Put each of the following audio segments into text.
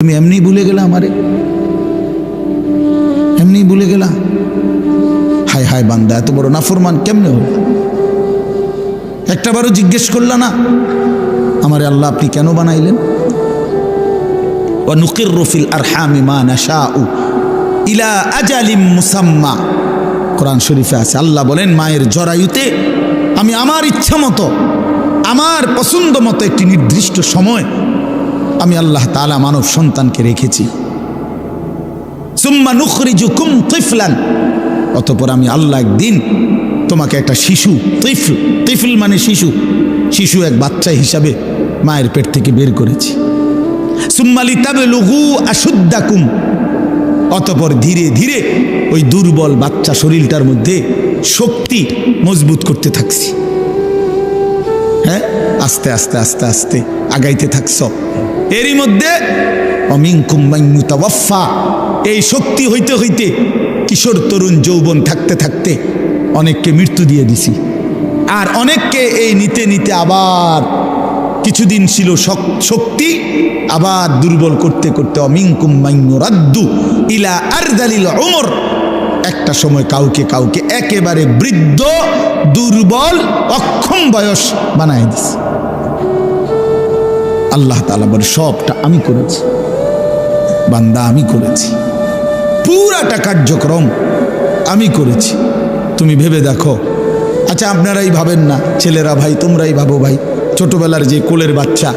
তুমি এমনি ভুলে গেলা আমারে, এমনি ভুলে গেলা। হায় হায় বান্দা, এত বড় নাফরমান কেমনে হল? একটাবারও জিজ্ঞেস করলা না আমারে আল্লাহ আপনি কেন বানাইলেন? ওয়া নুকিররু ফিল আরহামি মা নাশাউ ইলা আজালিম মুসাম্মা। কোরআন শরীফে আছে, আল্লাহ বলেন মায়ের জরায়ুতে আমি আমার ইচ্ছা মতো, আমার পছন্দ মতো একটি নির্দিষ্ট সময় আমি আল্লাহ তাআলা মানব সন্তানকে রেখেছি। সুম্মা নুখরিজুকুম তিফলান, অতঃপর আমি আল্লাহ একদিন তোমাকে একটা শিশু, তিফল, তিফল মানে শিশু, শিশু এক বাচ্চা হিসাবে মায়ের পেট থেকে বের করেছি। সুম্মা লিতাবলুগু আশুদ্দাকুম, অতঃপর ধীরে ধীরে ওই দুর্বল বাচ্চা শরীরটার মধ্যে শক্তি মজবুত করতে থাকছি। হ্যাঁ, আস্তে আস্তে আস্তে আস্তে আগাইতে থাকছ। এরই মধ্যে অমিনকুম মান মুতাওয়াফফা, এই শক্তি হইতে হইতে কিশোর তরুণ যৌবন থাকতে থাকতে অনেককে মৃত্যু দিয়ে দিছি, আর অনেককে এই নিতে নিতে আবার কিছুদিন ছিল শক্তি, আবার দুর্বল করতে করতে অমিনকুম মান ইউরাদ্দু ইলা আরযালিল উমর, একটা সময় কাউকে কাউকে একেবারে বৃদ্ধ, দুর্বল, অক্ষম বয়স বানায় দিছে। আল্লাহ তাআলা বলে সবটা আমি করেছি বান্দা, আমি করেছি, পুরাটা কার্যক্রম আমি করেছি। তুমি ভেবে দেখো। আচ্ছা আপনারাই ভাবেন না, ছেলেরা ভাই তোমরাই ভাবো ভাই, ছোটবেলার যে কোলের বাচ্চা,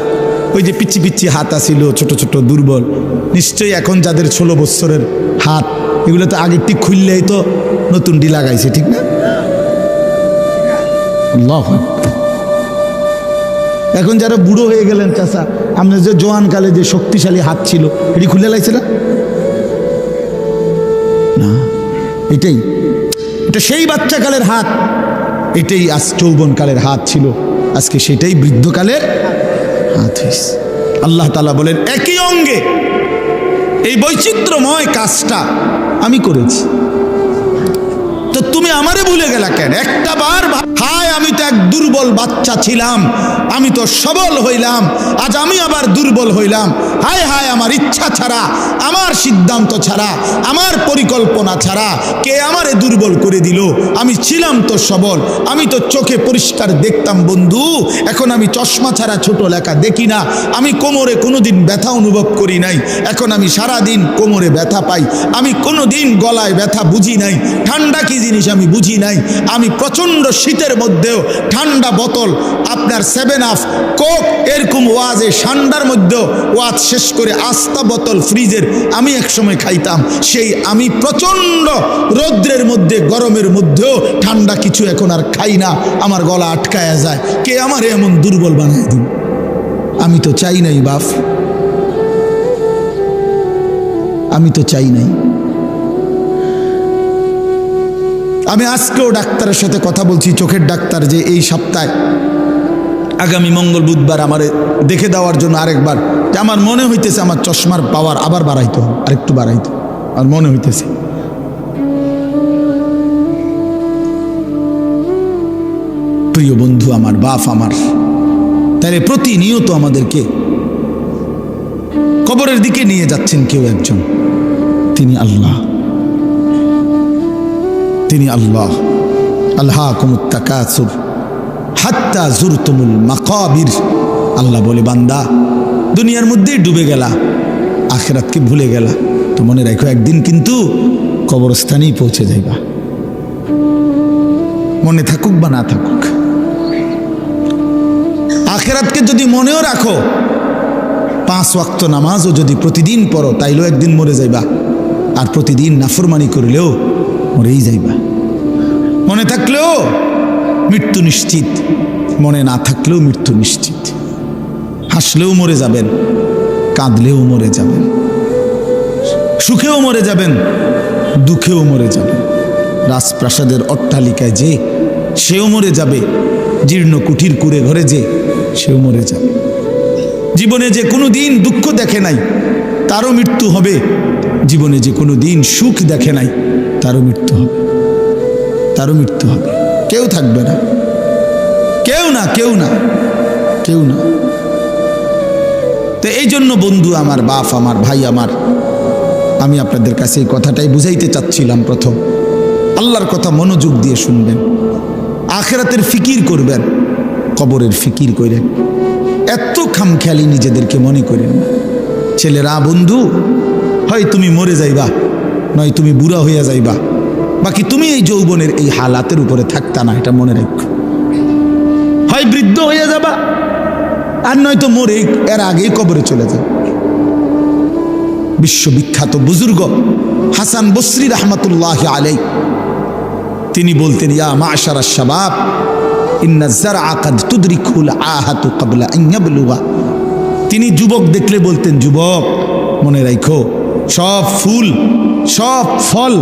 ওই যে পিচ্ছি পিচ্ছি হাত আসিল, ছোট ছোট দুর্বল, নিশ্চয়ই এখন যাদের 16 বছরের হাত, এগুলো তো আগের টিক খুললেই তো নতুন ডি লাগাইছে, ঠিক না? আল্লাহু আকবার। এখন যারা বুড়ো হয়ে গেলেন চাচা, আপনার যে জোয়ান কালে যে শক্তিশালী হাত ছিল এটি খুলে লাইছে না? না, এটাই, এটা সেই বাচ্চাকালের হাত, এটাই আজ যৌবনকালের হাত ছিল, আজকে সেটাই বৃদ্ধকালের হাত হয়েছে। আল্লাহ তাআলা বলেন একই অঙ্গে এই বৈচিত্র্যময় কাজটা আমি করেছি, তো তুমি আমারে ভুলে গেলা কেন? একটা বার হায়, আমি তো এক দুর্বল বাচ্চা ছিলাম, আমি তো সবল হইলাম, আজ আমি আবার দুর্বল হইলাম। হায় হায়, আমার ইচ্ছা ছাড়া, আমার সিদ্ধান্ত ছাড়া, আমার পরিকল্পনা ছাড়া কে আমারে দুর্বল করে দিল? আমি ছিলাম তো সবল, আমি তো চোখে পরিষ্কার দেখতাম বন্ধু, এখন আমি চশমা ছাড়া ছোট লেখা দেখি না, আমি কোমরে কোনোদিন ব্যথা অনুভব করি নাই, এখন আমি সারাদিন কোমরে ব্যথা পাই, আমি কোনোদিন গলায় ব্যথা বুঝি নাই, ঠান্ডা কি জিনিস আমি বুঝি নাই, আমি প্রচণ্ড শীতের মধ্যেও ঠান্ডা বোতল, আপনার 7 আপ, কোক, এরকম ওয়াজে ঠান্ডার মধ্যেও ওয়াজ শেষ করে আস্তা বোতল ফ্রিজের আমি একসময় খাইতাম, সেই আমি প্রচণ্ড রৌদ্রের মধ্যে গরমের মধ্যেও ঠান্ডা কিছু এখন আর খাই না, আমার গলা আটকায়া যায়। কে আমার এমন দুর্বল বানায় দিন? আমি তো চাই নাই বাপ, আমি তো চাই নাই। আমি আজকেও ডাক্তারের সাথে কথা বলছি, চোখের ডাক্তার, যে এই সপ্তাহে আগামী মঙ্গল বুধবার আমারে দেখে দেওয়ার জন্য আরেকবার, যে আমার মনে হইতেছে আমার চশমার পাওয়ার আবার বাড়াইতে হবে, আরেকটু বাড়াইতে আর মনে হইতেছে। প্রিয় বন্ধু আমার, বাপ আমার, তাহলে প্রতিনিয়ত আমাদেরকে কবরের দিকে নিয়ে যাচ্ছেন কেউ একজন, তিনি আল্লাহ, তিনি আল্লাহ। আলহাকুমুত তাকাসুর হাত্তা জুরতুমুল মাকাবির। আল্লাহ বলে বান্দা দুনিয়ার মধ্যেই ডুবে গেলা, আখিরাতকে ভুলে গেলা, তো মনে রাখো একদিন কিন্তু কবরস্থানেই পৌঁছে যাইবা, মনে থাকুক বা না থাকুক। আখিরাতকে যদি মনেও রাখো, 5 ওয়াক্ত নামাজও যদি প্রতিদিন পড়ো, তাইলেও একদিন মরে যাইবা, আর প্রতিদিন নাফরমানি করলেও মরেই যাইবা। মনে থাকলেও মৃত্যু নিশ্চিত, মনে না থাকলেও মৃত্যু নিশ্চিত। হাসলেও মরে যাবেন, কাঁদলেও মরে যাবেন, সুখেও মরে যাবেন, দুঃখেও মরে যাবেন। রাজপ্রাসাদের অট্টালিকায় যে সেও মরে যাবে, জীর্ণ কুঠির কুড়ে ঘরে যে সেও মরে যাবে। জীবনে যে কোনো দিন দুঃখ দেখে নাই তারও মৃত্যু হবে, জীবনে যে কোনো দিন সুখ দেখে নাই তারও মৃত্যু হবে, তারও মৃত্যু হবে। কেউ থাকবে না, কেউ না, কেউ না, কেউ না। তো এই জন্য বন্ধু আমার, বাপ আমার, ভাই আমার, আমি আপনাদের কাছে এই কথাটাই বুঝাইতে চাচ্ছিলাম। প্রথম আল্লাহর কথা মনোযোগ দিয়ে শুনবেন, আখিরাতের ফিকির করবেন, কবরের ফিকির করেন। এত খামখেয়ালি নিজেদেরকে মনে করেন না। ছেলেরা, বন্ধু, হয় তুমি মরে যাইবা, নয় তুমি বুড়া হইয়া যাইবা, বাকি তুমি এই যৌবনের এই হালাতের উপরে থাকতা না, এটা মনে রাখো। হয় বৃদ্ধ হইয়া যাবা, আর নয়তো মরে এর আগেই কবরে চলে যাবে। বিশ্ববিখ্যাত বুজুর্গ হাসান বসরি রহমতুল্লাহ আলাই তিনি বলতেন, ইয়া মাশারাশ শাবাব ইন্না যারআ কাদ তুদরিকুল আহাতু ক্বাবলা আন ইয়াবলুগা। তিনি যুবক দেখলে বলতেন, যুবক মনে রাখো, সব ফুল সব ফল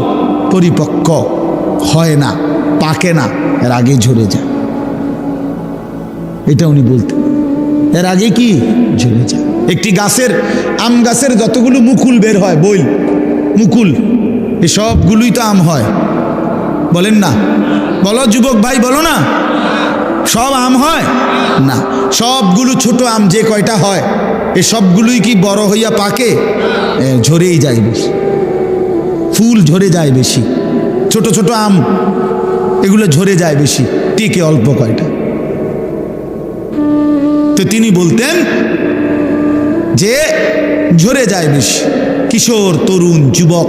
পরিপক্ক হয় না, পাকে না, এর আগে ঝরে যায়। এটা উনি বলতেন, এর আগে কি ঝরে যায়। একটি গাছের, আম গাছের যতগুলো মুকুল বের হয়, বইল মুকুল, এই সবগুলোই তো আম হয়, বলেন না? বলো যুবক ভাই, বলো না? সব আম হয় না, সবগুলো ছোট আম যে কয়টা হয়, এই সবগুলোই কি বড় হইয়া পাকে? ঝরেই যায় বেশি, ফুল ঝরে যায় বেশি, ছোট ছোট আম এগুলো ঝরে যায় বেশি, টিকে অল্প কয়টা। তো তিনি বলতেন যে ঝরে যায় বেশি, কিশোর তরুণ যুবক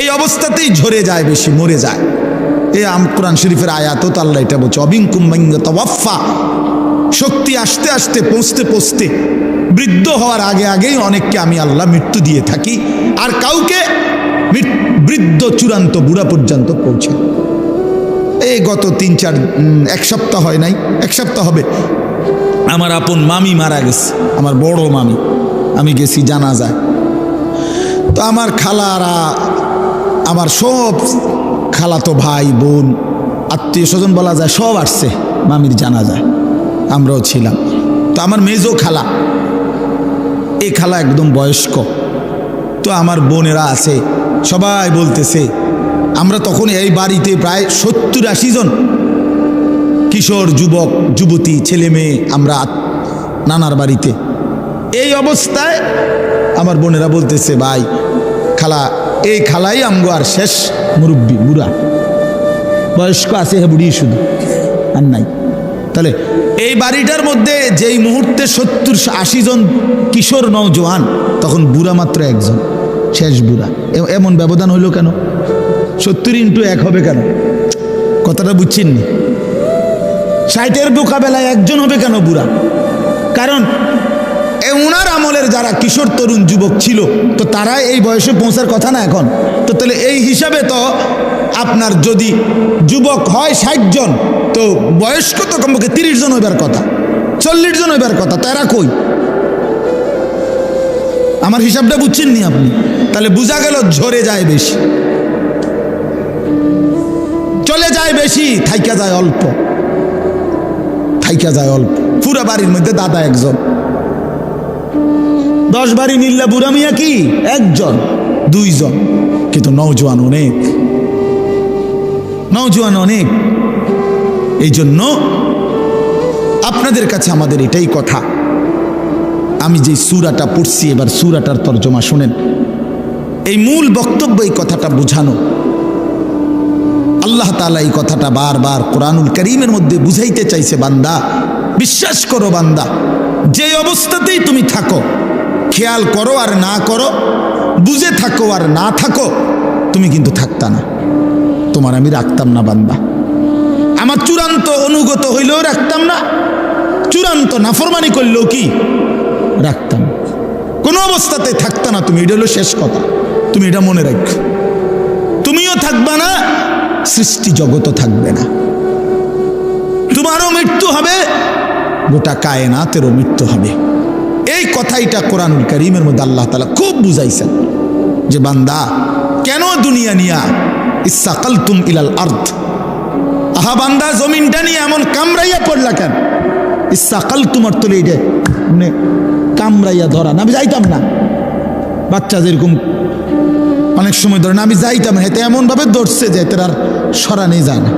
এই অবস্থাতেই ঝরে যায় বেশি, মরে যায়। এই কোরআন শরীফের আয়াতও তো আল্লাহ এটা বলছে, অবিনকুম মান ইয়াতাওয়াফা। শক্তি আসতে আসতে পৌঁছতে পৌঁছতে বৃদ্ধ হওয়ার আগে আগেই অনেককে আমি আল্লাহ মৃত্যু দিয়ে থাকি, আর কাউকে বৃদ্ধ চূড়ান্ত বুড়া পর্যন্ত পৌঁছে। এই গত 3-4 এক সপ্তাহ হয় নাই, এক সপ্তাহ হবে, আমার আপন মামি মারা গেছে, আমার বড় মামি। আমি গেছি জানাজায়। তো আমার খালারা, আমার সব খালাতো ভাই বোন আত্মীয় স্বজন বলা যায় সব আসছে মামির জানাজায়, আমরাও ছিলাম। তো আমার মেজো খালা, এই খালা একদম বয়স্ক। তো আমার বোনেরা আছে, সবাই বলতেছে, আমরা তখন এই বাড়িতে প্রায় 70-80 জন কিশোর যুবক যুবতী ছেলে মেয়ে, আমরা নানার বাড়িতে। এই অবস্থায় আমার বোনেরা বলতেছে, ভাই খালা, এই খালাই আমগো আর শেষ মুরব্বী, বুড়া বয়স্ক আছে, হ্যাঁ বুড়ি শুধু আর নাই। তাহলে এই বাড়িটার মধ্যে যেই মুহূর্তে 70-80 জন কিশোর নওজোয়ান, তখন বুড়া মাত্র একজন, শেষ বুড়া। এমন ব্যবধান হইল কেন? 70x1 হবে কেন? কথাটা বুঝছেন নি? 60-এর মোকাবেলায় একজন হবে কেন বুড়া? কারণ উনার আমলের যারা কিশোর তরুণ যুবক ছিল, তো তারা এই বয়সে পৌঁছার কথা না এখন। তো তাহলে এই হিসাবে তো আপনার যদি যুবক হয় 60 জন, তো বয়স্ক তো কমপক্ষে 30 জন হইবার কথা, 40 জন হইবার কথা। তো এরা কই? আমার হিসাবটা বুঝছেন নি আপনি? তাহলে বোঝা গেল ঝরে যায় বেশি, চলে যায় বেশি, থাইকা যায় অল্প, থাইকা যায় অল্প। পুরা বাড়ির মধ্যে দাদা একজন, 10 বাড়ি মিললে বুড়া মিয়া কি 1 জন 2 জন, কিন্তু নওজোয়ান অনেক, নওজোয়ান অনেক। এই জন্য আপনাদের কাছে আমাদের এটাই কথা। আমি যে সূরাটা পড়ছি, এবার সূরাটার তরজমা শুনেন। এই মূল বক্তব্য এই কথাটা বুঝানো। আল্লাহ তাআলা এই কথাটা বারবার কোরআনুল কারীমের মধ্যে বুঝাইতে চাইছে, বান্দা বিশ্বাস করো, বান্দা যে অবস্থাতেই তুমি থাকো, খেয়াল করো আর না করো, বুঝে থাকো আর না থাকো, তুমি কিন্তু থাকতা না, তোমার আমি রাখতাম না বান্দা। আমার চূড়ান্ত অনুগত হইলেও রাখতাম না, চূড়ান্ত নাফরমানি করলেও কি রাখতাম, কোনো অবস্থাতে থাকতা না তুমি। এটা হলো শেষ কথা, তুমি এটা মনে রাখো। তুমিও থাকবা না, সৃষ্টি জগতও থাকবে না, তোমারও মৃত্যু হবে, গোটা কায়নাতেরও মৃত্যু হবে। এই কথাইটা কোরআনুল কারীমের মধ্যে আল্লাহ তাআলা খুব বুঝাইছেন যে বান্দা কেন দুনিয়া নিয়া ইসসাকালতুম ইলাল আরদ, আহা বান্দা জমিনটা নিয়ে এমন কামড়াইয়া পড়লা কেন? ইসসাকালতুম অর্থ এইটা মানে কামড়াইয়া ধরা না। আমি যাইতাম না, বাচ্চা যেরকম অনেক সময় ধরে না, আমি যাইতাম না, এতে এমনভাবে ধরছে যে এতে আর সরানি যায় না।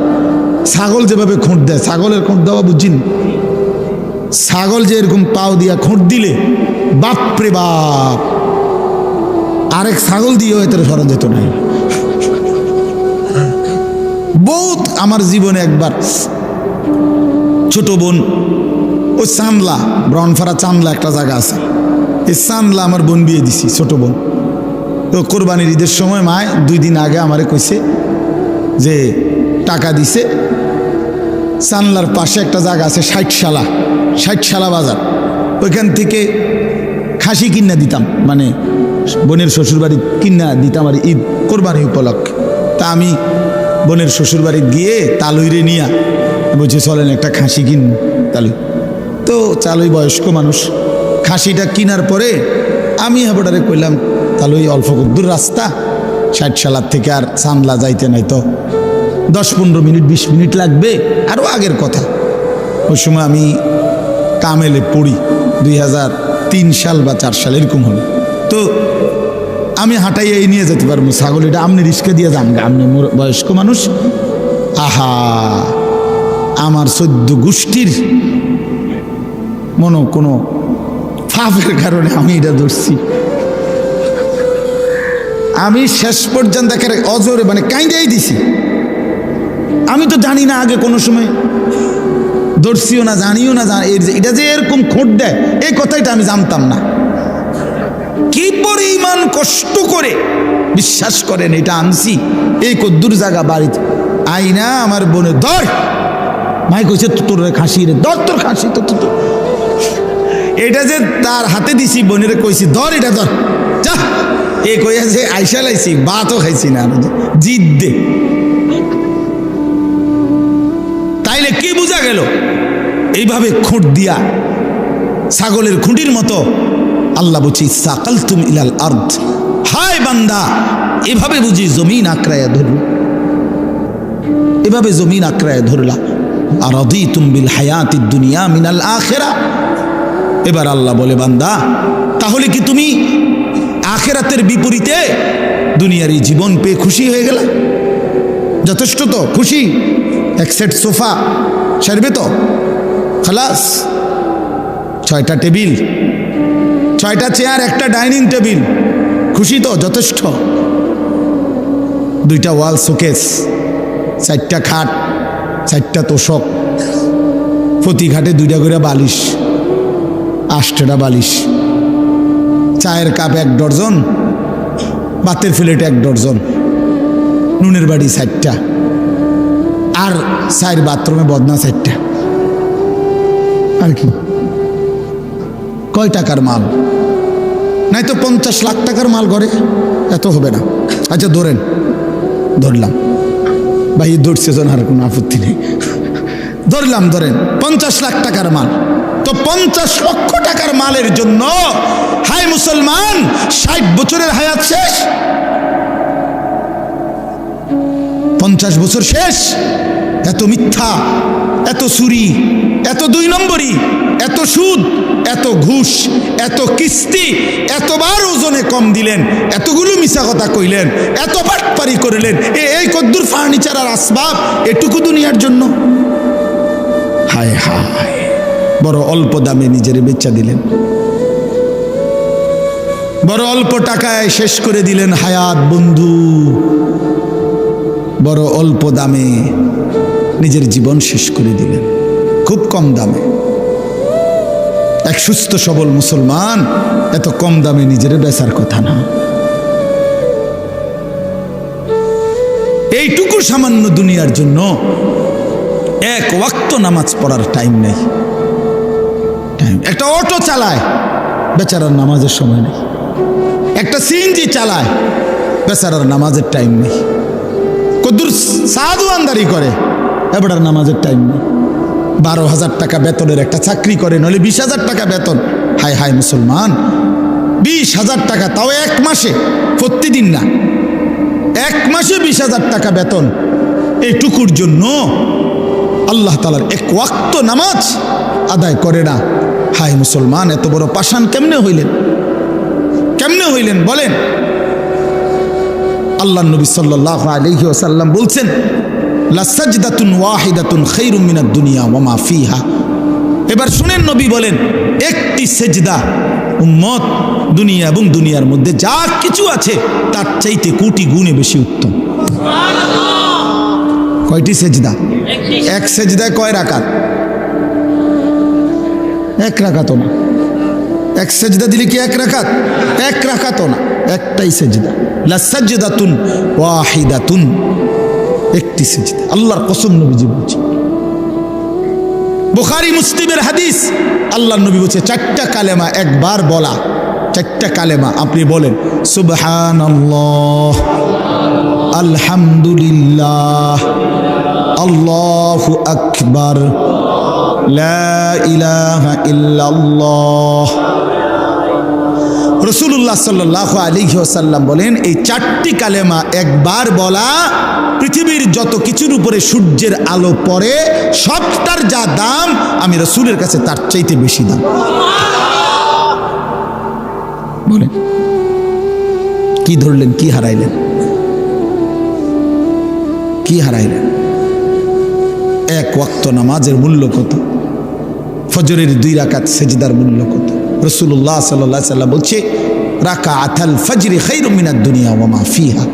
ছাগল যেভাবে খুঁট দেয়, ছাগলের খুঁট দেওয়া বুঝিনি, ছাগল যে এরকম পাও দিয়া খুঁট দিলে বাপরে বাপ, আরেক ছাগল দিয়েও এতে সরণ যেত নাই। বহুত আমার জীবনে একবার ছোট বোন, ওই চান্দলা, ব্রাউনফাড়া চান্দলা একটা জায়গা আছে, এই চান্দলা আমার বোন বিয়ে দিছি, ছোট বোন। তো কোরবানির ঈদের সময় মায় 2 দিন আগে আমারে কইছে যে টাকা দিছে, চান্দলার পাশে একটা জায়গা আছে 60 বাজার, ওইখান থেকে খাসি কিনা দিতাম, মানে বোনের শ্বশুরবাড়ি কিনা দিতাম আর ঈদ কোরবানি উপলক্ষে। তা আমি বোনের শ্বশুরবাড়ি গিয়ে তালুইরে নিয়া বলছি চলেন একটা খাসি কিন তালুই। তো চালুই বয়স্ক মানুষ, খাসিটা কিনার পরে আমি হাবড়ারে কইলাম তালুই অল্প দূর রাস্তা, 60 থেকে আর চান্দলা যাইতে নাই তো 10-15 মিনিট 20 মিনিট লাগবে, আরও আগের কথা। ওই সময় আমি কামেলে পড়ি, 2003 সাল বা 4 সাল এরকম হবে। তো আমি হাঁটাই এই নিয়ে যেতে পারবো ছাগল, এটা আপনি রিস্কে দিয়ে যান, আপনি বয়স্ক মানুষ। আহা, আমার 14 গোষ্ঠীর কোনো ফাফের কারণে আমি এটা ধরছি। আমি শেষ পর্যন্ত অজরে মানে কাইন্দাই দিছি। আমি তো জানি না আগে কোনো সময়, ধরছিও না, জানিও না, এটা যে এরকম খোঁট দেয় এই কথাটা আমি জানতাম না। কি পরিমাণ কষ্ট করে বিশ্বাস করেন এটা আনছি, এই কদ্দুর জায়গা বাড়িতে আইনা আমার বোনে ধর, মাই কইছে তোর খাসি রে, ধর তোর খাসি, তো এটা যে তার হাতে দিছি, বোনের কইছি ধর এটা ধর, যা এই কইয়া যে আইসা লাইছি, ভাতও খাইছি না, জিদ দে। তাইলে কি বোঝা গেল? এইভাবে খুঁট দিয়া ছাগলের খুঁটির মতো আল্লাহ বলছি সাকালতুম ইলাল আরদ, হায় বান্দা এভাবে বুঝি জমিন আঁকড়ায়া ধরল, এভাবে জমিন আঁকড়ায়া ধরলা। আর রাদিতুম বিল হায়াতিদ দুনিয়া মিনাল আখিরা। এবার আল্লাহ বলে বান্দা তাহলে কি তুমি আখিরাতের বিপরীতে দুনিয়ার এই জীবন পেয়ে খুশি হয়ে গেলা? যথেষ্ট তো খুশি? এক সেট সোফা সারবে তো, খালাস, 6টা টেবিল, 6টা চেয়ার, একটা ডাইনিং টেবিল, খুশি তো? যথেষ্ট। 2টা ওয়াল শোকেস, 4টা খাট, 4টা তোষক, প্রতি ঘাটে 2টা করে বালিশ, 8টা বালিশ, চায়ের কাপ 1 ডজন, ভাতের প্লেট 1 ডজন, নুনের বাড়ি 4টা, আর 4 বাথরুমে বদনা 4টা। আর কি কয় টাকার মাল? নাই তো 50 লাখ টাকার মাল করে, এত হবে না। আচ্ছা ধরলাম ভাই, ধরছে জন, আর কোনো আপত্তি নেই, ধরলাম, ধরেন 50 লাখ টাকার মাল। তো 50 লক্ষ টাকার মালের জন্য হায় মুসলমান 60 বছরের হায়াত শেষ, 50 বছর শেষ। এত মিথ্যা, এত চুরি, এত 2 নম্বরি, এত সুদ, এত ঘুষ, এত কিস্তি, এতবার ওজনে কম দিলেন, এতগুলো মিছা কথা কইলেন, এত বাটপারি করলেন, এই কদ্দুর ফার্নিচার আর আসবাব এটুকু দুনিয়ার জন্য। হায় হায়, বড় অল্প দামে নিজের বেচা দিলেন, বড় অল্প টাকায় শেষ করে দিলেন হায়াত বন্ধু, বড় অল্প দামে নিজের জীবন শেষ করে দিলেন, খুব কম দামে। এক সুস্থ সবল মুসলমান এত কম দামে নিজের বেচার কথা না। এইটুকু সামান্য দুনিয়ার জন্য 1 ওয়াক্ত নামাজ পড়ার টাইম নেই। একটা অটো চালায়, বেচারার নামাজের সময় নেই। একটা সিএনজি চালায়, বেচারার নামাজের টাইম নেই। কদ্দুর সাধুয়ানদারি করে, এবার নামাজের টাইম নেই। 12,000 টাকা বেতনের একটা চাকরি করে, নইলে 20,000 টাকা বেতন। হায় হায় মুসলমান, 20,000 টাকা, তাও 1 মাসে, প্রতিদিন না, 1 মাসে 20,000 টাকা বেতন। এইটুকুর জন্য আল্লাহ তাআলার 1 ওয়াক্ত নামাজ আদায় করে না। হায় মুসলমান, এত বড় পাষাণ কেমনে হইলেন? কেমনে হইলেন বলেন? আল্লাহ নবী সাল্লাল্লাহু আলাইহি ওয়াসাল্লাম বলছেন, লা সাজদাতুন ওয়াহিদাতুন খায়রুম মিনাদ দুনিয়া ওয়া মা ফিহা। এবার শুনেন, নবী বলেন, একটি সেজদা উম্মত দুনিয়া এবং দুনিয়ার মধ্যে যা কিছু আছে তার চাইতে কোটি গুণে বেশি উত্তম। কয়টি সেজদা? এক সেজদায় কয় রাকাত? এক রাকাতও না। এক সেজদা দিলে কি এক রাকাত? এক রাকাতও না, একটাই সেজদা। লা সাজদাতুন ওয়াহিদাতুন, একটি সেজদা। আল্লাহর কসম নবীজি বলছে, বুখারী মুসলিমের হাদিস, আল্লাহর নবী বলছে চারটা কালেমা একবার বলা, চারটা কালেমা আপনি বলেন, সুবহানাল্লাহ, আলহামদুলিল্লাহ, আল্লাহু আকবার, লা ইলাহা ইল্লাল্লাহ। রাসূলুল্লাহ সাল্লাল্লাহু আলাইহি ওয়াসাল্লাম বলেন, এই চারটি কালেমা একবার বলা পৃথিবীর যত কিছুর উপরে সূর্যের আলো পড়ে সবটার যা দাম, আমি রাসূলের কাছে তার চাইতে বেশি দাম। বলেন কি ধরলেন, কি হারাইলেন? কি হারাইলেন? এক ওয়াক্ত নামাজের মূল্য কত? ফজরের 2 রাকাত সেজদার মূল্য কত? রাসূলুল্লাহ সাল্লাল্লাহু আলাইহি ওয়াসাল্লাম বলছে, রাকাআতুল ফজরি খায়রুম মিনাদ দুনিয়া ওয়া মা ফিহা।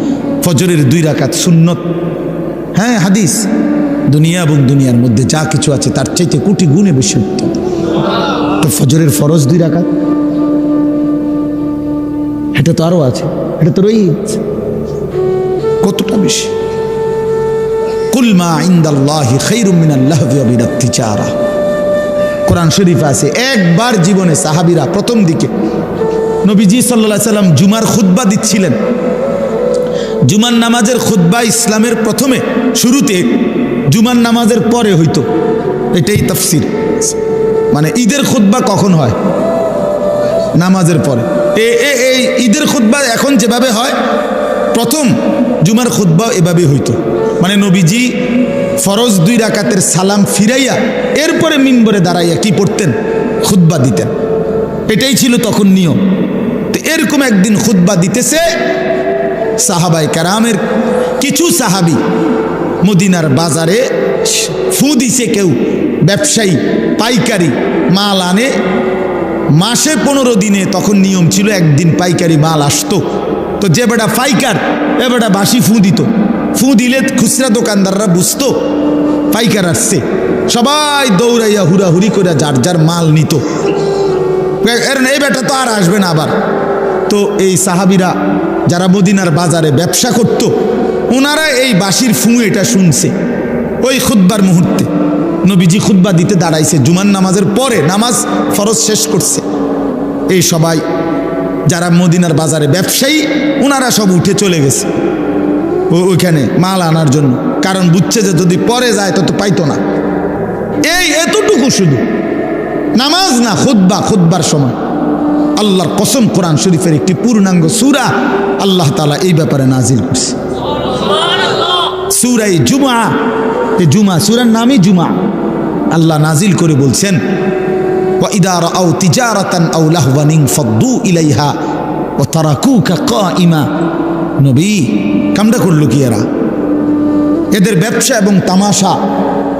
ফজরের 2 রাকাত সুন্নত, হ্যাঁ হাদিস, দুনিয়া এবং দুনিয়ার মধ্যে যা কিছু আছে তার চাইতে কোটি গুণে বেশি উত্তম। তো ফজরের ফরজ 2 রাকাত, এটা তো আরো আছে, এটা তো রয়েছে, কতটা বেশি। কুল মা ইনদাল্লাহি খায়রুম মিনাল লাহবি ওয়া মিনাত তিজারা। কোরআন শরীফ আছে। একবার জীবনে সাহাবীরা প্রথম দিকে নবীজি সাল্লাল্লাহু আলাইহি সাল্লাম জুমার খুতবা দিচ্ছিলেন। জুমার নামাজের খুতবা ইসলামের প্রথমে শুরুতে জুমার নামাজের পরে হইতো, এটাই তাফসীর। মানে ঈদের খুতবা কখন হয়? নামাজের পরে। এই ঈদের খুতবা এখন যেভাবে হয়, প্রথম জুমার খুতবা এভাবে হইতো। মানে নবীজি ফরজ 2 রাকাতের সালাম ফিরাইয়া এরপরে মিম্বরে দাঁড়াইয়া কি পড়তেন? খুতবা দিতেন। এটাই ছিল তখন নিয়ম। তো এরকম একদিন খুতবা দিতেছে, সাহাবায়ে কেরামের কিছু সাহাবী মদিনার বাজারে ফু দিছে, কেউ ব্যবসায়ী পাইকারি মাল আনে, মাসে 15 দিনে তখন নিয়ম ছিল একদিন পাইকারি মাল আসতো। তো যে বেটা পাইকার, এ বেটা বাসি ফু দিত। ফু দিলে খুচরা দোকানদাররা বুঝতো পাইকার আসছে, সবাই দৌড়াইয়া হুড়াহুড়ি করে যার যার মাল নিত। এই বেটা তো আর আসবে না আবার। তো এই সাহাবীরা যারা মদিনার বাজারে ব্যবসা করত, ওনারা এই বাসির ফু এটা শুনছে। ওই খুতবার মুহূর্তে নবীজি খুতবা দিতে দাঁড়াইছে, জুমার নামাজের পরে, নামাজ ফরজ শেষ করছে। এই সবাই যারা মদিনার বাজারে ব্যবসায়ী, ওনারা সব উঠে চলে গেছে ওইখানে মাল আনার জন্য, কারণ বুঝছে যে যদি পরে যায় তো পাইতো না। এই এতটুকু শুধু নামাজ না, খুতবা, খুতবার সময় আল্লাহর কসম কোরআন শরীফের একটি পূর্ণাঙ্গ সূরা আল্লাহ তাআলা এই ব্যাপারে নাজিল করছে, সূরা জুমআ। এই জুমআ সূরার নামই জুমআ। আল্লাহ নাজিল করে বলছেন, ওয়া ইযা রাআউ তিজারাতান আও লাহওয়ান ইনফাদ্দু ইলাইহা ওয়া তারাকুকা কাইমা। নবী কামটা করলো কি এরা? এদের ব্যবসা এবং তামাশা,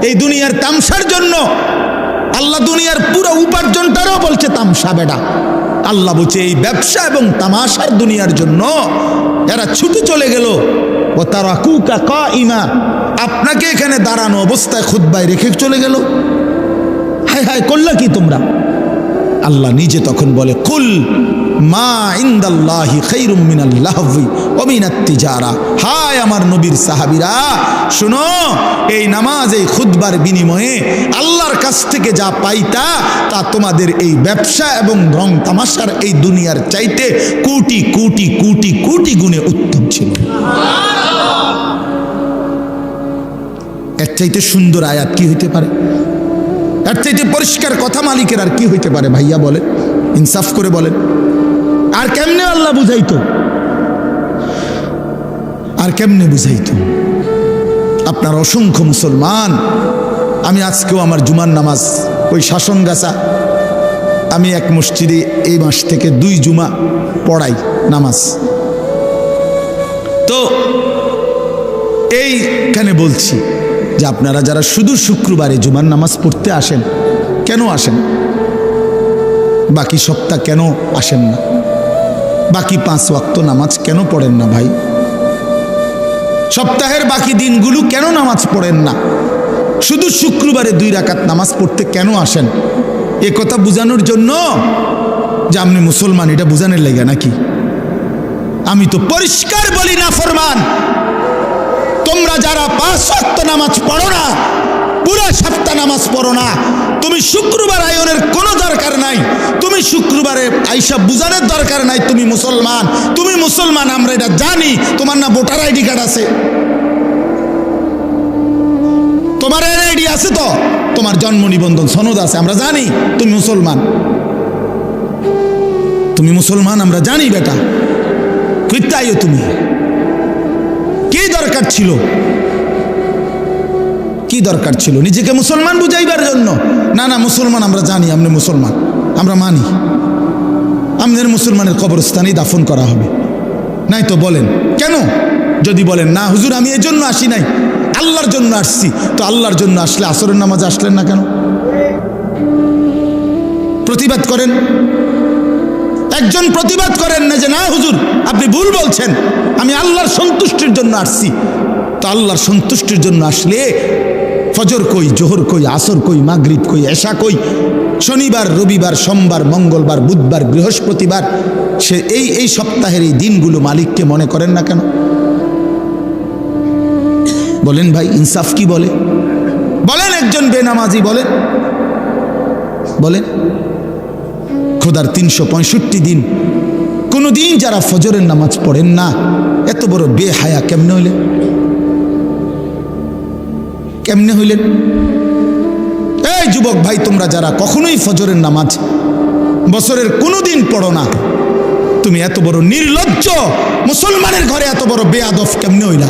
এই দুনিয়ার তামসার জন্য আল্লাহ দুনিয়ার পুরো উপার্জনটারও বলছে তামসা বেটা। আল্লাহ বলছে এই ব্যবসা এবং তামাশার দুনিয়ার জন্য এরা ছুটে চলে গেল। ও তারাকুকা কাইমা, আপনাকে এখানে দাঁড়ানো অবস্থায় খুতবায় রেখে চলে গেল। হায় হায়, করলা কি তোমরা? আল্লাহ নিজে তখন বলে, কুল মা ইনদাল্লাহি খায়রুম মিনাল লাহবি ওয়া মিনাত তিজারা। হায় আমার নবীর সাহাবীরা, শুনো, এই নামাজ, এই খুতবার বিনিময়ে আল্লাহর কাছ থেকে যা পাইতা তা তোমাদের এই ব্যবসা এবং রং তামাশার এই দুনিয়ার চাইতে কোটি কোটি কোটি কোটি গুণে উত্তম ছিল। এর চাইতে সুন্দর আয়াত কি হইতে পারে? এর চাইতে পরিষ্কার কথা মালিকের আর কি হইতে পারে? ভাইয়া বলেন, ইনসাফ করে বলেন। আর কেমনে আল্লাহ বুঝাইতো? আর কেমনে বুঝাইতো? আপনার অসংখ্য মুসলমান, আমি আজকেও আমার জুমার নামাজ ওই শাসনগাছা, আমি এক মসজিদে এই মাস থেকে 2 জুমা পড়াই নামাজ। তো এইখানে বলছি যে আপনারা যারা শুধু শুক্রবারে জুমার নামাজ পড়তে আসেন, কেন আসেন? বাকি সপ্তাহ কেন আসেন না? বাকি 5 ওয়াক্ত নামাজ কেন পড়েন না ভাই? সপ্তাহের বাকি দিনগুলো কেন নামাজ পড়েন না? শুধু শুক্রবারে 2 রাকাত নামাজ পড়তে কেন আসেন? এ কথা বোঝানোর জন্য যে আপনি মুসলমান, এটা বোঝানোর লেগে নাকি? আমি তো পরিষ্কার বলি না ফরমান, তোমরা যারা 5 ওয়াক্ত নামাজ পড়ো না, পুরো সপ্তাহ নামাজ পড়ো না, তুমি শুক্রবার আয়োনের কোনো দরকার নাই, তুমি শুক্রবারে আইসা বুঝানোর দরকার নাই তুমি মুসলমান। তুমি মুসলমান আমরা এটা জানি। তোমার না ভোটার আইডি কার্ড আছে? তোমার এনআইডি আছে তো? তোমার জন্ম নিবন্ধন সনদ আছে, আমরা জানি তুমি মুসলমান। তুমি মুসলমান আমরা জানি বেটা। কইতাইও তুমি কি দরকার ছিল? কি দরকার ছিল নিজেকে মুসলমান বুঝাইবার জন্য? না না, মুসলমান আমরা জানি, আপনি মুসলমান আমরা মানি, আমাদের মুসলমানের কবরস্থানেই দাফন করা হবে। নাই তো বলেন কেন? যদি বলেন না হুজুর আমি এই জন্য আসি নাই, আল্লাহর জন্য আসছি, তো আল্লাহর জন্য আসলে আসরের নামাজে আসলেন না কেন? প্রতিবাদ করেন। একজন প্রতিবাদ করেন না যে না হুজুর আপনি ভুল বলছেন, আমি আল্লাহর সন্তুষ্টির জন্য আসছি। তো আল্লাহর সন্তুষ্টির জন্য আসলে ফজর কই, জোহর কই, আসর কই, মাগরিব কই, এশা কই, শনিবার, রবিবার, সোমবার, মঙ্গলবার, বুধবার, বৃহস্পতিবার, সে এই সপ্তাহের এই দিনগুলো মালিককে মনে করেন না কেন? বলেন ভাই, ইনসাফ কি বলে? বলেন একজন বেনামাজি বলেন, বলেন খোদার 365 দিন কোনো দিন যারা ফজরের নামাজ পড়েন না, এত বড় বেহায়া কেমনে হইলেন? কেমনে হইলেন? এই যুবক ভাই, তোমরা যারা কখনোই ফজরের নামাজ বছরের কোনো দিন পড়ো না, তুমি এত বড় নির্লজ্জ, মুসলমানের ঘরে এত বড় বেয়াদব কেমনে হইলা?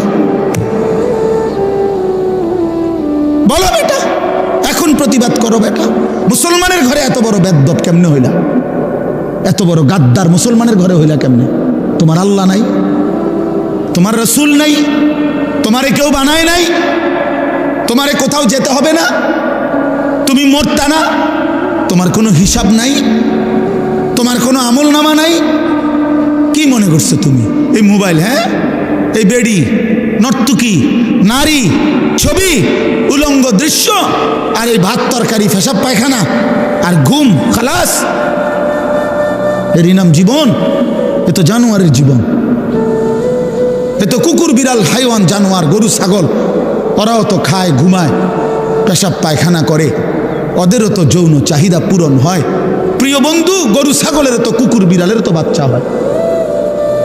বলো বেটা, এখন প্রতিবাদ করো বেটা। মুসলমানের ঘরে এত বড় বেয়াদব কেমনে হইলা? এত বড় গাদ্দার মুসলমানের ঘরে হইলা কেমনে? তোমার আল্লাহ নাই, তোমার রসুল নাই, তোমারে কেউ বানায় নাই, তোমারে কোথাও যেতে হবে না, তুমি মরতা না, তোমার কোনো হিসাব নাই, তোমার কোনো আমল নামা নাই। কি মনে করছো তুমি? এই মোবাইল, হ্যাঁ, এই বেডি, নর্তুকি, নারী, ছবি, উলঙ্গ দৃশ্য, আর এই ভাত তরকারি, পেশাব পায়খানা আর ঘুম, খালাস, এরই নাম জীবন? এ তো জানোয়ারের জীবন। এ তো কুকুর, বিড়াল, হাইওয়ান, জানোয়ার, গরু, ছাগল, ওরাও তো খায়, ঘুমায়, পেশাব পায়খানা করে, ওদেরও তো যৌন চাহিদা পূরণ হয়। প্রিয় বন্ধু, গরু ছাগলেরও তো, কুকুর বিড়ালের তো বাচ্চা হয়।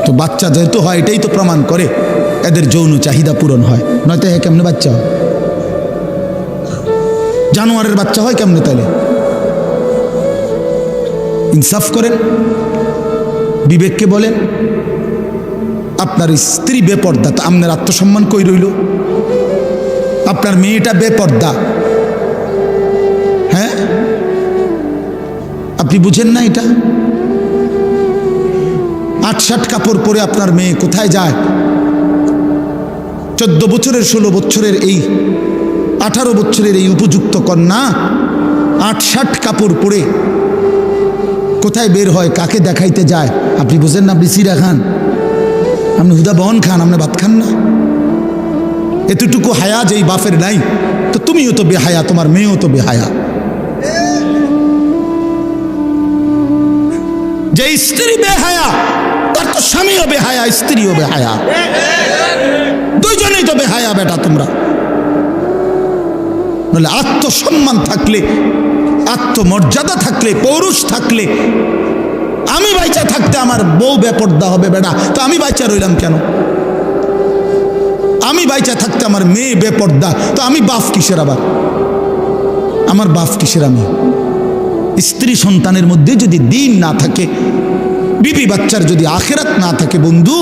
তো বাচ্চা যেহেতু হয়, এটাই তো প্রমাণ করে এদের যৌন চাহিদা পূরণ হয়, নয়তো এ কেমনে বাচ্চা হয়? জানোয়ারের বাচ্চা হয় কেমনে তাহলে? ইনসাফ করেন, বিবেককে বলেন। আপনার স্ত্রী বেপর্দা, তা আপনার আত্মসম্মান কই রইল? আপনার মেয়েটা বেপর্দা, হ্যাঁ, আপনি বুঝেন না এটা? 8-7 কাপড় পরে আপনার মেয়ে কোথায় যায়? 14 বছরের, 16 বছরের, এই 18 বছরের এই উপযুক্ত কন্যা 8-7 কাপড় পরে কোথায় বের হয়, কাকে দেখাইতে যায়? আপনি বুঝেন না? আপনি সিরা খান, আপনি হুদা বহন খান, আপনি ভাত খান না? এতটুকু হায়া যেই বাপের নাই, তো তুমিও তো বেহায়া, তোমার মেয়েও তো বেহায়া। যে স্ত্রী বেহায়া, তার তো স্বামীও বেহায়া, স্ত্রীও বেহায়া, দুইজনেই তো বেহায়া বেটা তোমরা। বলে আত্মসম্মান থাকলে, আত্মমর্যাদা থাকলে, পৌরুষ থাকলে, আমি বাইচা থাকতে আমার বউ বেপর্দা হবে বেটা, তো আমি বাইচা রইলাম কেন? আমি বাইচা থাকতে আমার মেয়ে বেপর্দা, তো আমি বাপ কিসের? আবার আমার বাপ কিসের? আমি স্ত্রী সন্তানের মধ্যে যদি দিন না থাকে, বিবি বাচ্চার যদি আখেরাত না থাকে বন্ধু,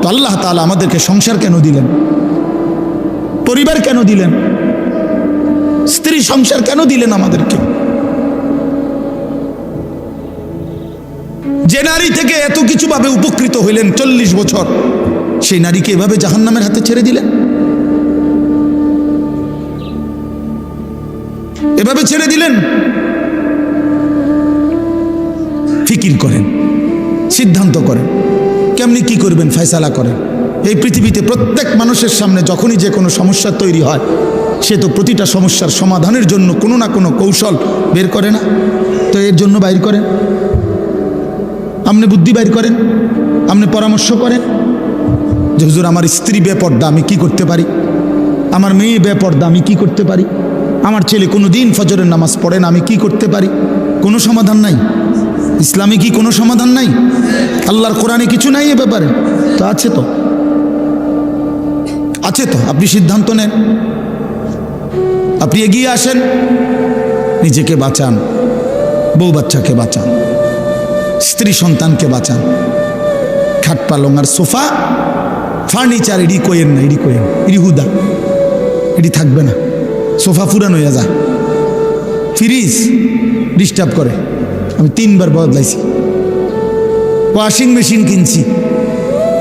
তো আল্লাহ তাআলা আমাদেরকে সংসার কেন দিলেন? পরিবার কেন দিলেন? স্ত্রী সংসার কেন দিলেন আমাদেরকে? যে নারী থেকে এত কিছু ভাবে উপকৃত হইলেন 40 বছর, সেই নারীকে এভাবে জাহান্নামের হাতে ছেড়ে দিলেন, এভাবে ছেড়ে দিলেন। জিকির করেন, সিদ্ধান্ত করেন, কেমনি কি করবেন ফয়সালা করেন। এই পৃথিবীতে প্রত্যেক মানুষের সামনে যখনই যে কোনো সমস্যা তৈরি হয়, সে তো প্রতিটা সমস্যার সমাধানের জন্য কোনো না কোনো কৌশল বের করে না? তো এর জন্য বাইর করেন, আপনি বুদ্ধি বাইর করেন, আপনি পরামর্শ করেন যে হুজুর আমার স্ত্রী বেপর্দা, আমি কি করতে পারি? আমার মেয়ে বেপর্দা, আমি কি করতে পারি? আমার ছেলে কোনো দিন ফজরের নামাজ পড়ে না, আমি কি করতে পারি? কোনো সমাধান নাই। ইসলামে কি কোনো সমাধান নাই? আল্লাহর কোরআনে কিছু নাই এ ব্যাপারে? তো আছে তো, আছে তো। আপনি সিদ্ধান্ত নেন, আপনি এগিয়ে আসেন, নিজেকে বাঁচান, বউ বাচ্চাকে বাঁচান, স্ত্রী সন্তানকে বাঁচান। খাট পালং আর সোফা ফার্নিচার এডি কোয়েন না, এডি কোয়েন, এডি হুদা, এডি থাকবে না। সোফা ফুরান হইয়া যায়, ফ্রিজ ডিস্টার্ব করে, আমি 3 বার বদলাইছি। ওয়াশিং মেশিন কিনছি,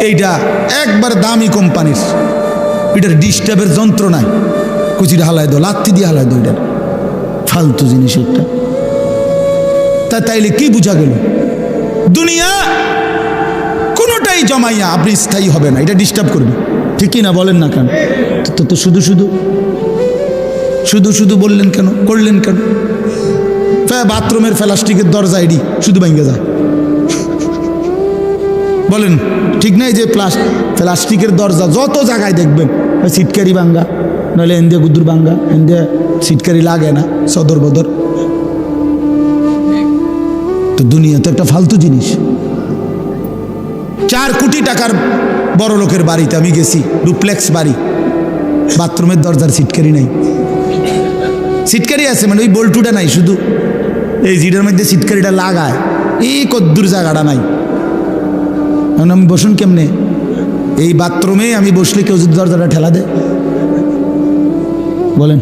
এইটা একবার দামি কোম্পানির, এটার ডিস্টার্বের যন্ত্র নাই, কুচিটা হালাই দো, লাত্তি দিয়ে হালাই দো, এটার ফালতু জিনিস একটা। তাইলে কি বোঝা গেল? দুনিয়া কোনোটাই জমাইয়া আপনি স্থায়ী হবে না, এটা ডিস্টার্ব করবে, ঠিকই না? বলেন না কেন? তো শুধু শুধু শুধু শুধু বললেন কেন, করলেন কেন? বাথরুমের প্লাস্টিকের দরজা এডি শুধু ভেঙে যায়, বলেন ঠিক নাই? যে প্লাস্টিকের দরজা যত জায়গায় দেখবেন, সিটকারি ভাঙ্গা, নইলে এন্দিয়া গুদ্দুর ভাঙ্গা, এন্দিয়া সিটকারি লাগে না, সদর বদর। তো দুনিয়া তো একটা ফালতু জিনিস। 4 কোটি টাকার বড় লোকের বাড়িতে আমি গেছি, ডুপ্লেক্স বাড়ি, বাথরুমের দরজার সিটকারি নাই। সিটকারি আছে মানে ওই বল্টুটা নাই, শুধু এই জিডের মধ্যে সিটকারিটা লাগায়, এই কদ্দুর জায়গাটা নাই। এখন আমি বসুন কেমনে? এই বাথরুমে আমি বসলে কেউ যদি দরজাটা ঠেলা দেয়, বলেন?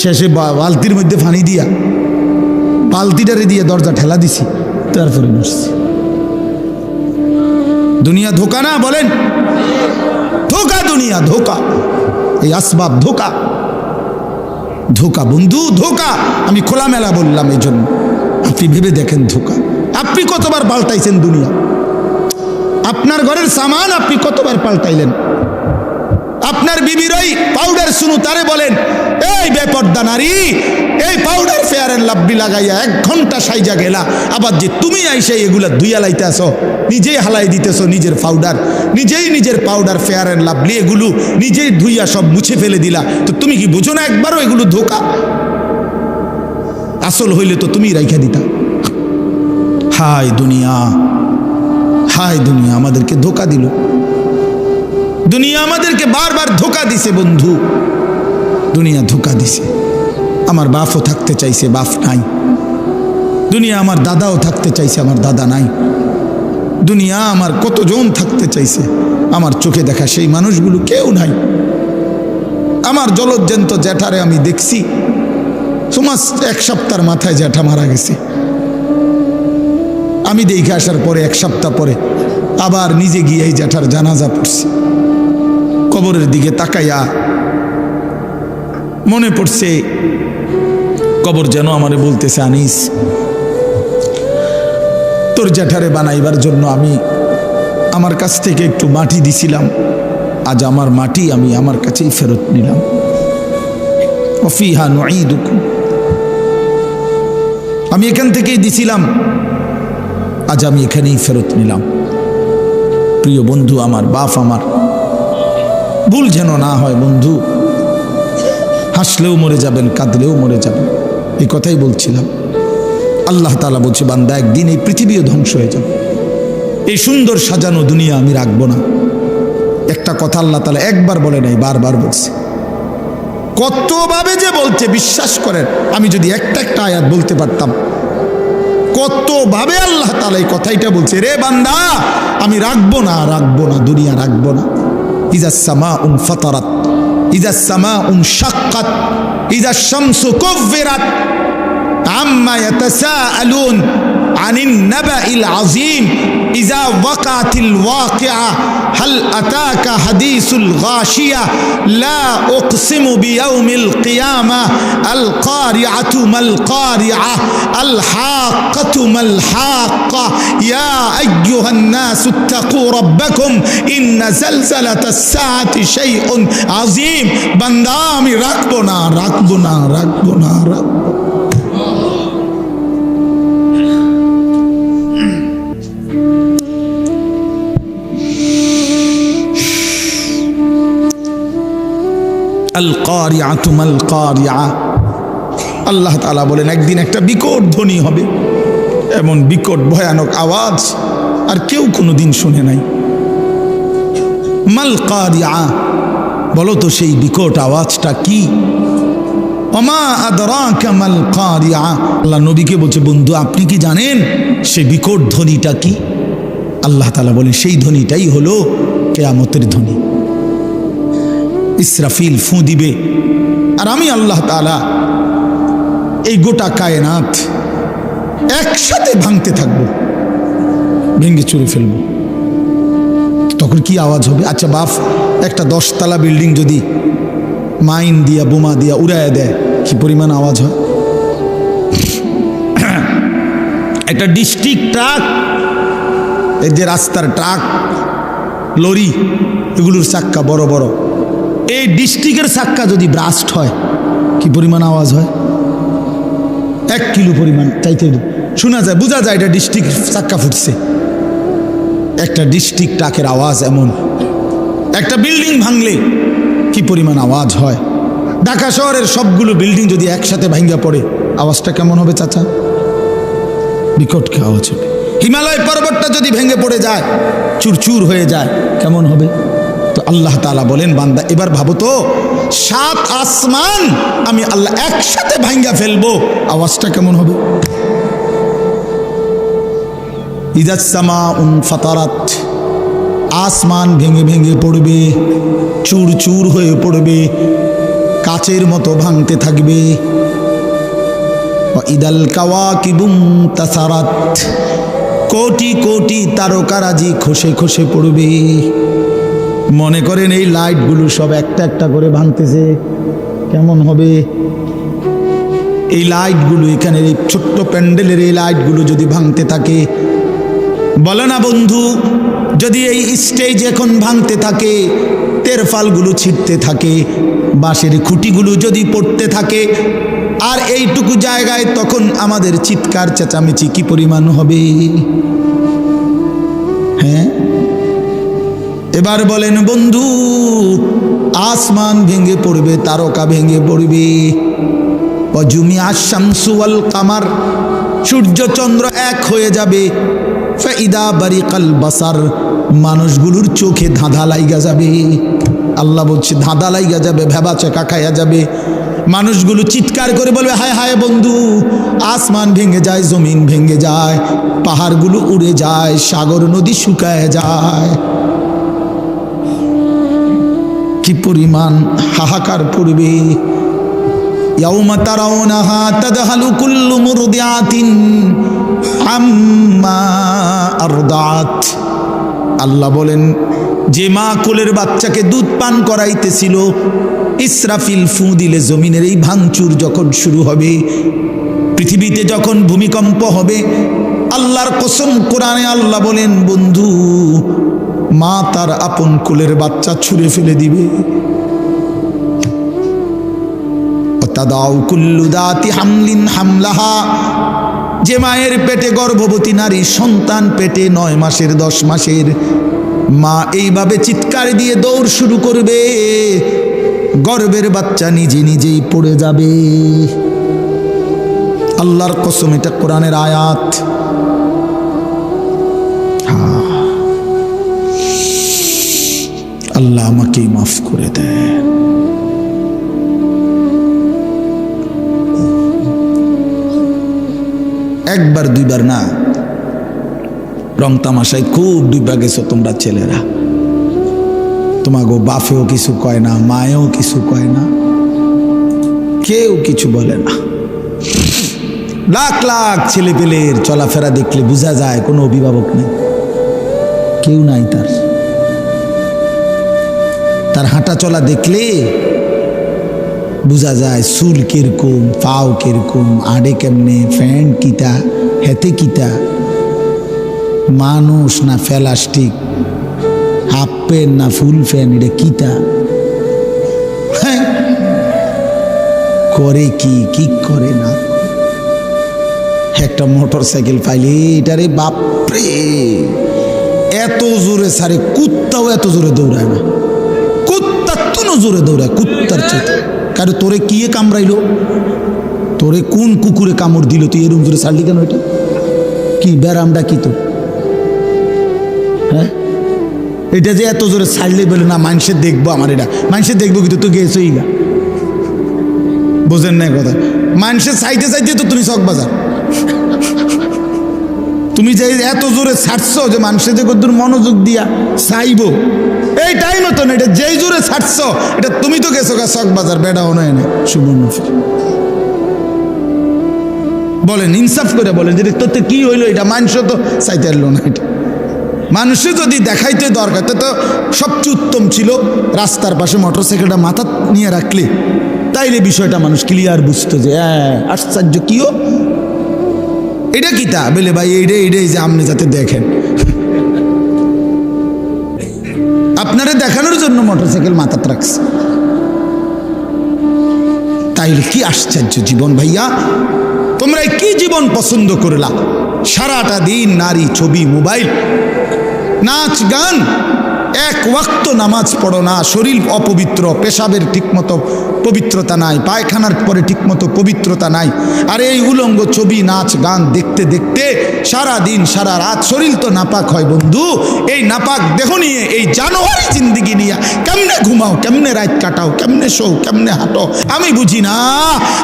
শেষে বালতির মধ্যে পানি দিয়া, বালতিটারে দিয়ে দরজা ঠেলা দিছি, তারপরে বসছি। দুনিয়া ধোকা না? বলেন ধোকা, দুনিয়া ধোকা, এই আসবাব ধোকা, ধোকা বন্ধু, ধোকা। আমি খোলামেলা বললাম এই জন্য, আপনি ভেবে দেখেন ধোকা। আপনি কতবার পাল্টাইছেন দুনিয়া? আপনার ঘরের সামান আপনি কতবার পাল্টাইলেন? আপনার বিবির ওই পাউডার শুনু তারে বলেন, এই বেপর্দা নারী, এই পাউডার ফেয়ার এন্ড লাভলি লাগাইয়া 1 ঘন্টা সাইজা গেলা, আবার যে তুমি আইসা এগুলা ধুইয়া লাইতে আসো, নিজেই হালাই দিতেছো নিজের পাউডার, নিজের পাউডার ফেয়ার এন্ড লাভলি এগুলো নিজেই ধুইয়া সব মুছে ফেলে দিলা। তো তুমি কি বুঝো না একবারও এগুলো ধোকা? আসল হইলে তো তুমি রাইখা দিতা। হায় দুনিয়া, হায় দুনিয়া আমাদেরকে ধোকা দিল। দুনিয়া আমাদেরকে বারবার ধোকা দিছে বন্ধু, দুনিয়া ধোকা দিছে। আমার বাপও থাকতে চাইছে, বাপ নাই। দুনিয়া আমার দাদাও থাকতে চাইছে, আমার দাদা নাই। দুনিয়া আমার কতজন থাকতে চাইছে, আমার চোখে দেখা সেই মানুষগুলো কেউ নাই। আমার জলজ্জান্ত জ্যাঠারে আমি দেখছি, সমাজ 1 সপ্তাহের মাথায় জ্যাঠা মারা গেছে। আমি দেখে আসার পরে 1 সপ্তাহ পরে আবার নিজে গিয়ে এই জ্যাঠার জানাজা পড়ছি। কবরের দিকে তাকাইয়া মনে পড়ছে, কবর যেন আমারে বলতেছে, আনিস তোর জ্যাঠারে বানাইবার জন্য আমি আমার কাছ থেকে একটু মাটি দিছিলাম, আজ আমার মাটি আমি আমার কাছেই ফেরত নিলাম। ওয়াফিহা নুঈদুকুম, আমি এখান থেকেই দিছিলাম, আজ আমি এখানেই ফেরত নিলাম। প্রিয় বন্ধু আমার, বাপ আমার, ভুল যেন না হয় বন্ধু। হাসলেও মরে যাবেন, কাঁদলেও মরে যাবেন, এই কথাই বলছিলাম। আল্লাহ তাআলা বলছে, বান্দা একদিন এই পৃথিবীও ধ্বংস হয়ে যাবে, এই সুন্দর সাজানো দুনিয়া আমি রাখবো না। একটা কথা আল্লাহ তাআলা একবার বলে নাই, বারবার বলছে। কতভাবে যে বলছে বিশ্বাস করেন, আমি যদি একটা আয়াত বলতে পারতাম, কতভাবে আল্লাহ তাআলা এই কথাইটা বলছে, রে বান্দা আমি রাখবো না, রাখবো না, দুনিয়া রাখবো না। ইজাস সামাউন ফাতারাত, ইজাস সামাউন শাক্কাত, ইজাস শামসু কুফিরাত, আম্মা ইয়াতাসাআলুন আনিন নাবাইল আযীম, ইজা ওয়াকাতিল ওয়াকিআ হাল আতাকা হাদিসুল গাশিয়া লা উকসিমু বিয়াউমিল কিয়ামা আল কারিআতু মাল কারিআ আল হাক্কাতু মাল হাক্কা ইয়া আইয়ুহান নাসু ইত্তাকু রাব্বাকুম ইন্না জালজালাতাস সাআতি শাইউন আযীম। বান্দা আমি রাখবো না, রাখবো না, রাখবো না, রাখবো। আল কারিআতু মাল কারিআ, আল্লাহ তাআলা বলেন একদিন একটা বিকট ধ্বনি হবে, এমন বিকট ভয়ানক আওয়াজ আর কেউ কোনোদিন শুনে নাই। মাল কারিআ, বলো তো সেই বিকট আওয়াজটা কি? ওমা আদরাকা মাল কারিআ, আল্লাহ নবীকে বলছে বন্ধু আপনি কি জানেন সেই বিকট ধ্বনিটা কি? আল্লাহ তাআলা বলেন সেই ধ্বনিটাই হলো কিয়ামতের ধ্বনি। ইসরাফিল ফু দিবে আর আমি আল্লাহ তাআলা এই গোটা কায়নাত একসাথে ভাঙতে থাকবো, ভেঙে চুরে ফেলবো। তখন কি আওয়াজ হবে? আচ্ছা বাপ, একটা 10 তলা বিল্ডিং যদি মাইন দিয়া বোমা দিয়া উড়ায় দেয় কি পরিমাণ আওয়াজ হয়? একটা ডিস্ট্রিক্ট ট্রাক, এই যে রাস্তার ট্রাক লরি এগুলোর চাক্কা বড় বড়, এই ডিস্ট্রিক্টের চাক্কা যদি ব্রাস্ট হয় কি পরিমাণ আওয়াজ হয়? 1 কিলো পরিমাণ চাইতে শোনা যায়, বোঝা যায় এটা ডিস্ট্রিক্ট চাক্কা ফুটছে। একটা ডিস্ট্রিক্ট ট্রাকের আওয়াজ এমন। একটা বিল্ডিং ভাঙলে কি পরিমাণ আওয়াজ হয়? ঢাকা শহরের সবগুলো বিল্ডিং যদি একসাথে ভাঙ্গা পড়ে আওয়াজটা কেমন হবে চাচা? বিকট আওয়াজ হবে। হিমালয় পর্বতটা যদি ভেঙে পড়ে যায়, চুরচুর হয়ে যায়, কেমন হবে? তো আল্লাহ তাআলা বলেন বান্দা এবার ভাবো তো 7 আসমান আমি আল্লাহ একসাথে ভাঙ্গা ফেলবো, আওয়াজটা কেমন হবে? ইযাস সামাউন ফাতারাত, আসমান ভেঙে ভেঙে পড়বে, চুর চুর হয়ে পড়বে, কাচের মতো ভাঙতে থাকবে। ইদাল কাওয়াকিবুম তাসারাত, কোটি কোটি তারকারাজি খসে খসে পড়বে। মনে করেন এই লাইটগুলো সব একটা একটা করে ভাঙতেছে, কেমন হবে? এই লাইটগুলো এখানে এই ছোট্ট প্যান্ডেলের এই লাইটগুলো যদি ভাঙতে থাকে, বলো না বন্ধু, যদি এই স্টেজ এখন ভাঙতে থাকে, তেরফালগুলো ছিটতে থাকে, বাঁশের খুঁটিগুলো যদি পড়তে থাকে, আর এইটুকু জায়গায় তখন আমাদের চিৎকার চেঁচামেচি কি পরিমাণ হবে? হ্যাঁ, এবার বলেন বন্ধু, আসমান ভেঙে পড়বে, তারকা ভেঙে পড়বে। ওয়াজুমিআশ শামসু ওয়াল কামার, সূর্য চন্দ্র এক হয়ে যাবে। ফাইদা বারিকাল বাসার, মানুষগুলোর চোখে ধাঁধা লাইগা যাবে। আল্লাহ বলছে ধাঁধা লাইগা যাবে, ভেবা চেকা খাইয়া যাবে। মানুষগুলো চিৎকার করে বলবে হায় হায় বন্ধু, আসমান ভেঙে যায়, জমিন ভেঙে যায়, পাহাড়গুলো উড়ে যায়, সাগর নদী শুকায় যায়। কি পরিমাণ হাহাকার পড়বে। ইয়াউমা তারাউনাহা তাদহালু কুল্লু মুরদিআতিন আম্মা আরদাত, আল্লাহ বলেন যে মা কোলের বাচ্চাকে দুধ পান করাইতেছিল, ইসরাফিল ফু দিলে জমিনের এই ভাঙচুর যখন শুরু হবে, পৃথিবীতে যখন ভূমিকম্প হবে, আল্লাহর কসম কোরআনে আল্লাহ বলেন বন্ধু, মা তার আপন কোলের বাচ্চা ছুঁড়ে ফেলে দিবে। তাদাউ কুল্লু দাতি হামলিন হামলাহা, যে মায়ের পেটে গর্ভবতী নারী, সন্তান পেটে 9 মাসের 10 মাসের, মা এইভাবে চিৎকার দিয়ে দৌড় শুরু করবে, গর্ভের বাচ্চা নিজে নিজেই পড়ে যাবে। আল্লাহর কসম, এটা কোরআনের আয়াত। আল্লাহ আমাকে মাফ করে দেন। একবার দুইবার না, রং তামাশায় খুব ডুবা গেছো তোমরা ছেলেরা। তোমাকে বাপেও কিছু কয় না, মায়েও কিছু কয় না, কেউ কিছু বলে না। লাখ লাখ ছেলে পেলের চলাফেরা দেখলে বোঝা যায় কোনো অভিভাবক নেই। কেউ নাই তার। তার হাঁটা চলা দেখলে বোঝা যায় চুল কিরকম, পাও কিরকম, আড়ে কেমনে, ফ্যান্ট কিতা, হেতে কিতা, মানুষ না প্লাস্টিক, হাফ প্যান্ট না ফুল প্যান্ট, এটা কিতা, হ্যাঁ করে কি করে না। একটা মোটর সাইকেল পাইলে এটারে বাপরে এত জোরে সারে, কুত্তাও এত জোরে দৌড়ায় না, কুত্তার তুনো জোরে দৌড়ায়, কুত্তার চেয়ে। কারণ তোরে কি কামড়াইলো, তোরে কোন কুকুরে কামড় দিল, তুই এরম জোরে ছাড়লি কেন? এটা কি ব্যারামটা কি তো, হ্যাঁ এটা যে এত জোরে ছাড়লে বলে না মানুষের দেখবো, আমার এটা মানুষের দেখবো কিন্তু তো গেছই গা, বোঝেন না কথা। মানুষের চাইতে চাইতে তো তুমি চক বাজার, তুমি যে এত জোরে ছাড়ছো যে মানুষের যে কদ্দুর মনোযোগ দিয়া চাইবো, এই টাইম তো না, এটা যেই জোরে ছাড়ছো এটা তুমি তো গেছো গা চক বাজার, বেড়াও নয় না সুবর্ণ। বলেন ইনসাফ করে বলেন যে তোর কি হইলো, এটা মানুষ তো চাইতে পারলো না। এটা মানুষে যদি দেখাইতে দরকার তো সবচেয়ে উত্তম ছিল রাস্তার পাশে মোটরসাইকেলটা মাথা নিয়ে রাখলে, তাইলে বিষয়টা মানুষ ক্লিয়ার বুঝতো যে আশ্চর্য কিও এটা কিতা বলে ভাই এইটাই যে আপনি যাতে দেখেন, আপনারা দেখানোর জন্য মোটরসাইকেল মাথাতে রাখছে। তাইলে কি আশ্চর্য জীবন ভাইয়া, তোমরা কি জীবন পছন্দ করলা? সারাটা দিন নারী, ছবি, মোবাইল, নাচ গান, এক ওয়াক্ত নামাজ পড়ো না, শরীর অপবিত্র, পেশাবের ঠিকমতো পবিত্রতা নাই, পায়খানার পরে ঠিকমতো পবিত্রতা নাই, আর এই উলঙ্গ ছবি, নাচ গান দেখতে দেখতে সারা দিন সারা রাত শরীর তো নাপাক হয় বন্ধু। এই নাপাক দেহ নিয়ে, এই জানোয়ারি জিন্দিগি নিয়ে কেমনে ঘুমাও, কেমনে রাত কাটাও, কেমনে শো, কেমনে হাঁটো, আমি বুঝি না।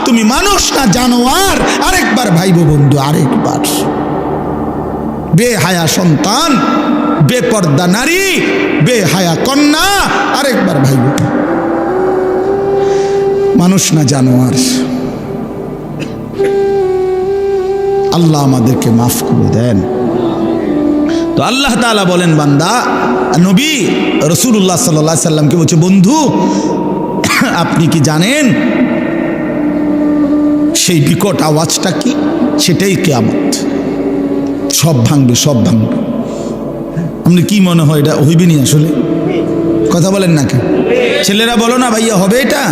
তুমি মানুষ না জানোয়ার? আরেকবার ভাইবো বন্ধু, আরেকবার। বেহায়া সন্তান, বেপর্দা নারী, বেহায়া কন্যা, আরেকবার ভাইব, মানুষ না জানোয়ার। আল্লাহ আমাদেরকে মাফ করে দেন। তো আল্লাহ তাআলা বলেন, বান্দা নবী রাসূলুল্লাহ সাল্লাল্লাহু আলাইহি সাল্লামকে বলছে, বন্ধু আপনি কি জানেন সেই বিকট আওয়াজটা কি? সেটাই কিয়ামত, সব ভাঙবে, সব ভাঙবে। আপনি কি মনে হয় এটা হইবে নি? আসলে কথা বলেন না কেন? ছেলেরা বলো না ভাইয়া, হবে এটা?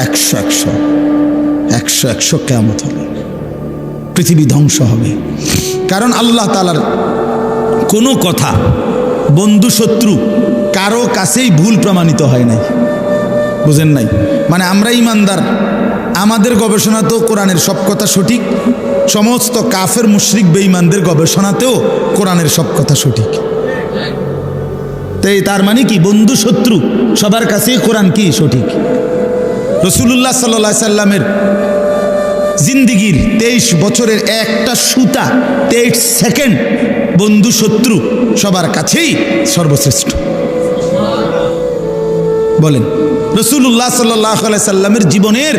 100 কিয়ামত হবে, পৃথিবী ধ্বংস হবে। কারণ আল্লাহ তাআলার কোনো কথা বন্ধু শত্রু কারো কাছেই ভুল প্রমাণিত হয় নাই, বুঝেন নাই? মানে আমরা ইমানদার, আমাদের গবেষণা তো কোরআনের সব কথা সঠিক, সমস্ত কাফের মুশরিক বেঈমানদের গবেষণাতেও কোরআনের সব কথা সঠিক। তাই তার মানে কি, বন্ধু শত্রু সবার কাছেই কোরআন কি সঠিক। রাসূলুল্লাহ সাল্লাল্লাহু আলাইহি সাল্লামের জিন্দিগির 23 বছরের একটা সুতা, 23 সেকেন্ড বন্ধু শত্রু সবার কাছেই সর্বশ্রেষ্ঠ। বলেন রাসূলুল্লাহ সাল্লাল্লাহু আলাইহি সাল্লামের জীবনের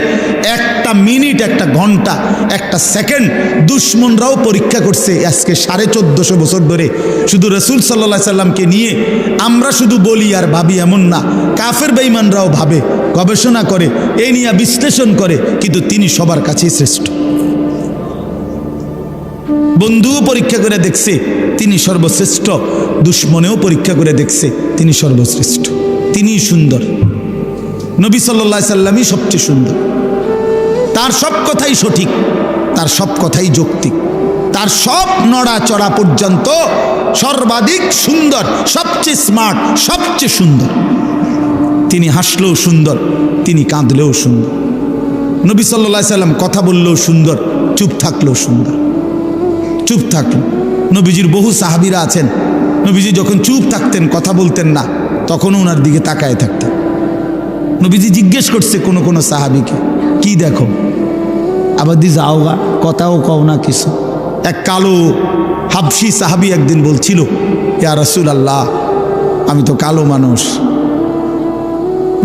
একটা মিনিট, একটা ঘন্টা, একটা সেকেন্ড দুশমনরাও পরীক্ষা করছে। আজকে 1450 বছর ধরে শুধু রাসূল সাল্লাল্লাহু আলাইহি সাল্লামকে নিয়ে আমরা শুধু বলি আর ভাবি এমন না, কাফের বেঈমানরাও ভাবে, গবেষণা করে, এই নিয়ে বিশ্লেষণ করে, কিন্তু তিনি সবার কাছেই শ্রেষ্ঠ। বন্ধুও পরীক্ষা করে দেখছে তিনি সর্বশ্রেষ্ঠ, দুশমনেও পরীক্ষা করে দেখছে তিনি সর্বশ্রেষ্ঠ, তিনিই সুন্দর। নবী সাল্লাল্লাহু আলাইহি সাল্লামই সবচেয়ে সুন্দর, তার সব কথাই সঠিক, তার সব কথাই যৌক্তিক, তার সব নড়াচড়া পর্যন্ত সর্বাধিক সুন্দর, সবচেয়ে স্মার্ট, সবচেয়ে সুন্দর। তিনি হাসলেও সুন্দর, তিনি কাঁদলেও সুন্দর। নবী সাল্লাল্লাহু আলাইহি সাল্লাম কথা বললেও সুন্দর, চুপ থাকলেও সুন্দর। চুপ থাকলো, নবীজির বহু সাহাবীরা আছেন, নবীজি যখন চুপ থাকতেন, কথা বলতেন না, তখনও ওনার দিকে তাকায় থাকতেন। নবীজি জিজ্ঞেস করছে কোনো সাহাবীকে, কি দেখো? আবার দি যাওগা, কথাও কও না কিছু। এক কালো হাবশি সাহাবী একদিন বলছিল, ইয়া রাসূলুল্লাহ, আমি তো কালো মানুষ,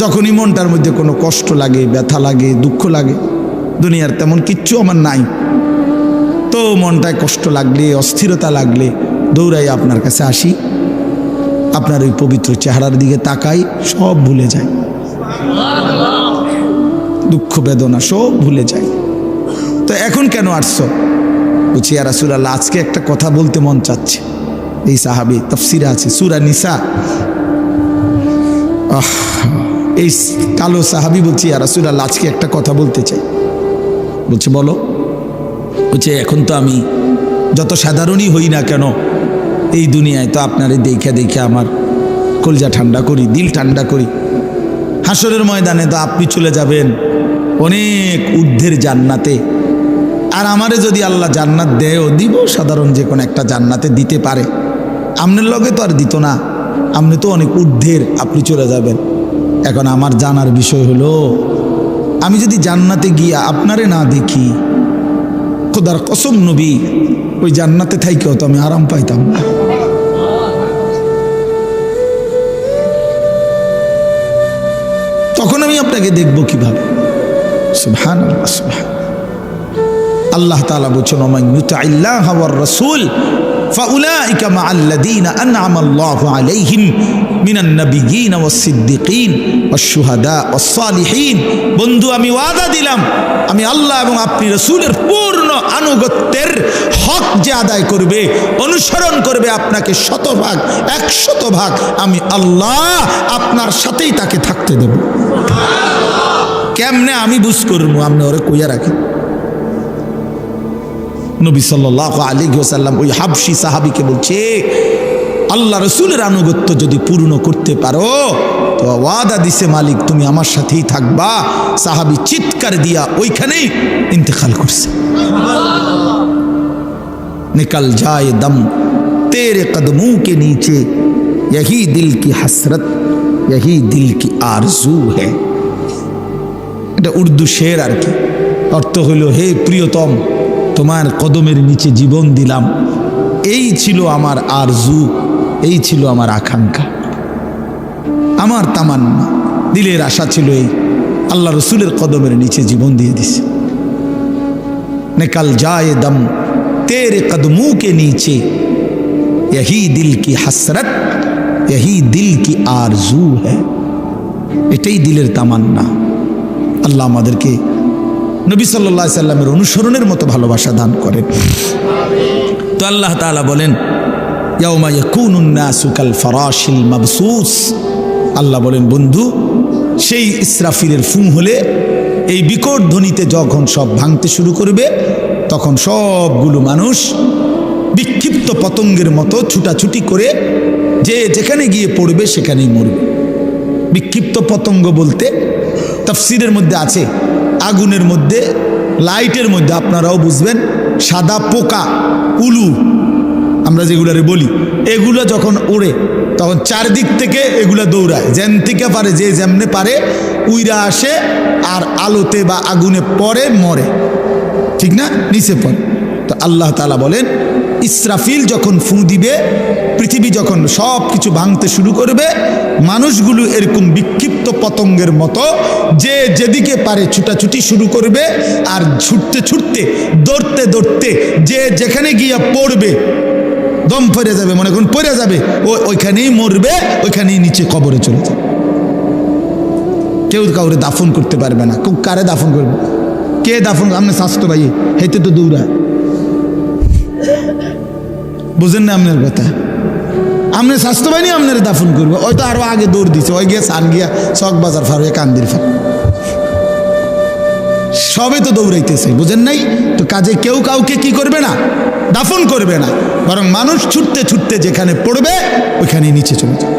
যখনই মনটার মধ্যে কোনো কষ্ট লাগে, ব্যথা লাগে, দুঃখ লাগে, দুনিয়ার তেমন কিচ্ছু আমার নাই, তো মনটায় কষ্ট লাগলে, অস্থিরতা লাগলে দৌড়াই আপনার কাছে আসি, আপনার ওই পবিত্র চেহারার দিকে তাকাই, সব ভুলে যাই, দুঃখ বেদনা সব ভুলে যাই। তো এখন কেন আসছো? বলছি ইয়া রাসূলুল্লাহ, আজকে একটা কথা বলতে মন চাচ্ছে। এই সাহাবী, তাফসিরে আছে সূরা নিসা, এই কালো সাহাবী বলছি ইয়া রাসূলুল্লাহ, আজকে একটা কথা বলতে চাই। বলছে বলো। বলছে এখন তো আমি যত সাধারণই হই না কেন, এই দুনিয়ায় তো আপনারে দেখে দেখে আমার কলজা ঠান্ডা করি, দিল ঠান্ডা করি। হাসরের ময়দানে তো আপনি চলে যাবেন অনেক ঊর্ধ্বের জান্নাতে, আর আমারে যদি আল্লাহ জান্নাত দেয়ও, দিব সাধারণ যে কোনো একটা জান্নাতে দিতে পারে, আপনার লগে তো আর দিত না, আপনি তো অনেক ঊর্ধ্বের, আপনি চলে যাবেন। এখন আমার জানার বিষয় হলো, আমি যদি জান্নাতে গিয়া আপনারে না দেখি, খোদার কসম নবী, ওই জান্নাতে থাইকেও তো আমি আরাম পাইতাম না। তখন আমি আপনাকে দেখব কিভাবে? সুবহানাল্লাহ, সুবহান। আল্লাহ তাআলা বলেছেন, ওমান ইউতি'আল্লাহ ওয়ার রাসূল ফাউলাইকা মা'আল্লাযীনা আন'আমা আল্লাহু আলাইহিম মিনান নাবিয়্যিন ওয়াস সিদ্দিকিন ওয়াশ শুহাদা ওয়াস সালিহিন। বন্ধু, আমি ওয়াদা দিলাম, আমি আল্লাহ এবং আপনি রাসূলের পূর্ণ আনুগত্যের হক যে আদায় করবে, অনুসরণ করবে আপনাকে 100%, 100%, আমি আল্লাহ আপনার সাথেই তাকে থাকতে দেব। কেমনে আমি বুঝ করবো? আপনি ওরে কইয়া রাখেন। নবী সাল্লাল্লাহু আলাইহি ওয়াসাল্লাম ওই হাবশি সাহাবীকে বলছে, আল্লাহ রসুলের আনুগত্য যদি পূর্ণ করতে পারো তো ওয়াদা দিছে মালিক, তুমি আমার সাথেই থাকবা। সাহাবী চিৎকার দিয়া ওইখানেই ইন্তেকাল করছে। নিকল যায় দম তেরে কদমোं के नीचे, यही दिल की हसरत, यही दिल की आरजू है। এটা উর্দু শের আর কি। অর্থ হইল, হে প্রিয়তম, তোমার কদমের নিচে জীবন দিলাম, এই ছিল আমার আরজু, এই ছিল আমার আকাঙ্ক্ষা, আমার তামান্না, দিলের আশা ছিল এই, আল্লাহ রসুলের কদমের নিচে জীবন দিয়ে দিছে। নিকল যায় দম তেরে কদমোं के नीचे, यही दिल की हसरत, यही दिल की आरजू है। এটাই দিলের তামান্না। আল্লাহ আমাদেরকে নবী সাল্লাল্লাহু আলাইহি সাল্লামের অনুসরণের মতো ভালোবাসা দান করেন। তো আল্লাহ তাআলা বলেন, ইয়াউমা ইয়াকুনুন নাসু কাল ফারাশিল মাবসুস। আল্লাহ বলেন, বন্ধু, সেই ইসরাফিলের ফুঁ হলে, এই বিকট ধ্বনিতে যখন সব ভাঙতে শুরু করবে, তখন সবগুলো মানুষ বিক্ষিপ্ত পতঙ্গের মতো ছুটাছুটি করে যে যেখানে গিয়ে পড়বে সেখানেই মরবে। বিক্ষিপ্ত পতঙ্গ বলতে তাফসীরের মধ্যে আছে, আগুনের মধ্যে, লাইটের মধ্যে, আপনারাও বুঝবেন, সাদা পোকা, উলু আমরা যেগুলারে বলি, এগুলো যখন ওড়ে তখন চারদিক থেকে এগুলা দৌড়ায়, যেন থেকে পারে, যে যেমনে পারে উইরা আসে, আর আলোতে বা আগুনে পড়ে, মরে, ঠিক না, নিচে পড়ে। তো আল্লাহ তাআলা বলেন, ইসরাফিল যখন ফুঁ দিবে, পৃথিবী যখন সব কিছু ভাঙতে শুরু করবে, মানুষগুলো এরকম বিক্ষিপ্ত পতঙ্গের মতো যে যেদিকে পারে ছুটাছুটি শুরু করবে, আর ছুটতে ছুটতে, দৌড়তে দৌড়তে যে যেখানে গিয়ে পড়বে, দম পড়ে যাবে, মনে করুন পড়ে যাবে, ওইখানেই মরবে, ওইখানেই নিচে কবরে চলে যাবে। কেউ কাউরে দাফন করতে পারবে না। কারে দাফন করবে? কে দাফন? আপনি স্বাস্থ্য ভাই হেঁটে তো দৌড়ায়, বুঝেন না আপনার কথা? আপনি স্বাস্থ্য বাহিনী আপনার দাফন করবে, ওই তো আরো আগে দৌড় দিছে, ওই গিয়ে সান গিয়া চক বাজার ফার হয়ে কান্দির ফার, সবে তো দৌড়াইতেছে, বুঝেন নাই? তো কাজে কেউ কাউকে কি করবে না, দাফন করবে না, বরং মানুষ ছুটতে ছুটতে যেখানে পড়বে ওইখানে নিচে চলে যাবে।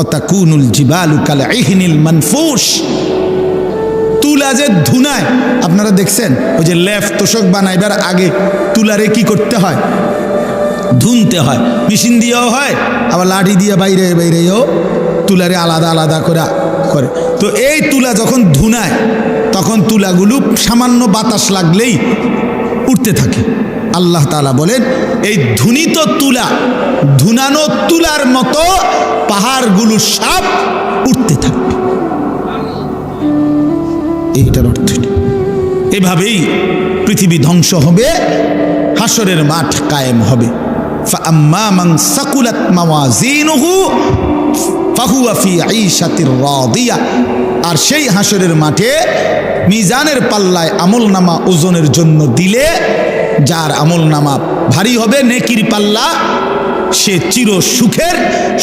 অতাকুনুল জিবালু কাল ইহনিল মানফুস। তুলা যে ধুনায়, আপনারা দেখছেন, ওই যে লেফ তোষক বানাইবার আগে তুলারে কি করতে হয়? ধুনতে হয়। মেশিন দিয়েও হয়, আবার লাঠি দিয়ে বাইরে বাইরেও তুলারে আলাদা আলাদা করে। তো এই তুলা যখন ধুনায়, তখন তুলাগুলো সামান্য বাতাস লাগলেই উঠতে থাকে। আল্লাহ তাআলা বলেন, এই ধুনিত তুলা, ধুনানো তুলার মতো পাহাড়গুলো সব উঠতে থাকবে। এইটার অর্থ এভাবেই পৃথিবী ধ্বংস হবে, হাসরের মাঠ কায়েম হবে। ফাআম্মা মান সাকুলাত মাওয়াজিনুহু ফাহুয়া ফি ঈশাতির রাদিয়া। আর সেই হাসরের মাঠে মিজানের পাল্লায় আমলনামা ওজনের জন্য দিলে যার আমলনামা ভারী হবে, নেকির পাল্লা, সে চির সুখের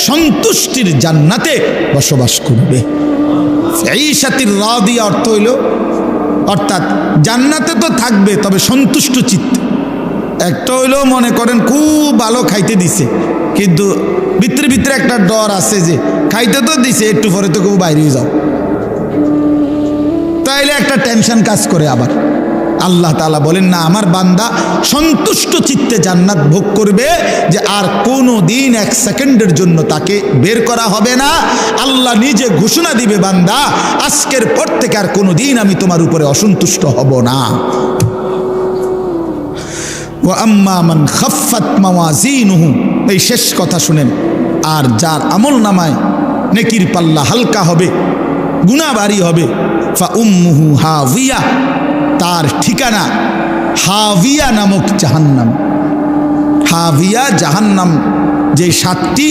সন্তুষ্টির জান্নাতে বসবাস করবে। ঈশাতির রাদিয়া অর্থ হইল, অর্থাৎ জান্নাতে তো থাকবে তবে সন্তুষ্ট চিত্তে। একটা হইলো মনে করেন খুব ভালো খাইতে দিছে, কিন্তু ভিতরে ভিতরে একটা ডর আছে যে খাইতে তো দিছে, একটু পরে তো কেউ বাইরে যাও, তাইলে একটা টেনশন কাজ করে। আবার আল্লাহ তাআলা বলেন না, আমার বান্দা সন্তুষ্ট চিত্তে জান্নাত ভোগ করবে, যে আর কোনো দিন এক সেকেন্ডের জন্য তাকে বের করা হবে না। আল্লাহ নিজে ঘোষণা দিবে, বান্দা আজকের পর থেকে আর কোনো দিন আমি তোমার উপরে অসন্তুষ্ট হব না। ওয়া আম্মা মান খাফফাত মাওয়াজিনুহু, এই শেষ কথা শুনেন, আর যার আমল নামায় নেকির পাল্লা হালকা হবে, গুনাহ ভারী হবে, ফা উম্মুহু হাভিয়া, তার ঠিকানা হাভিয়া নামক জাহান্নাম। হাভিয়া জাহান্নাম যে সাতটি,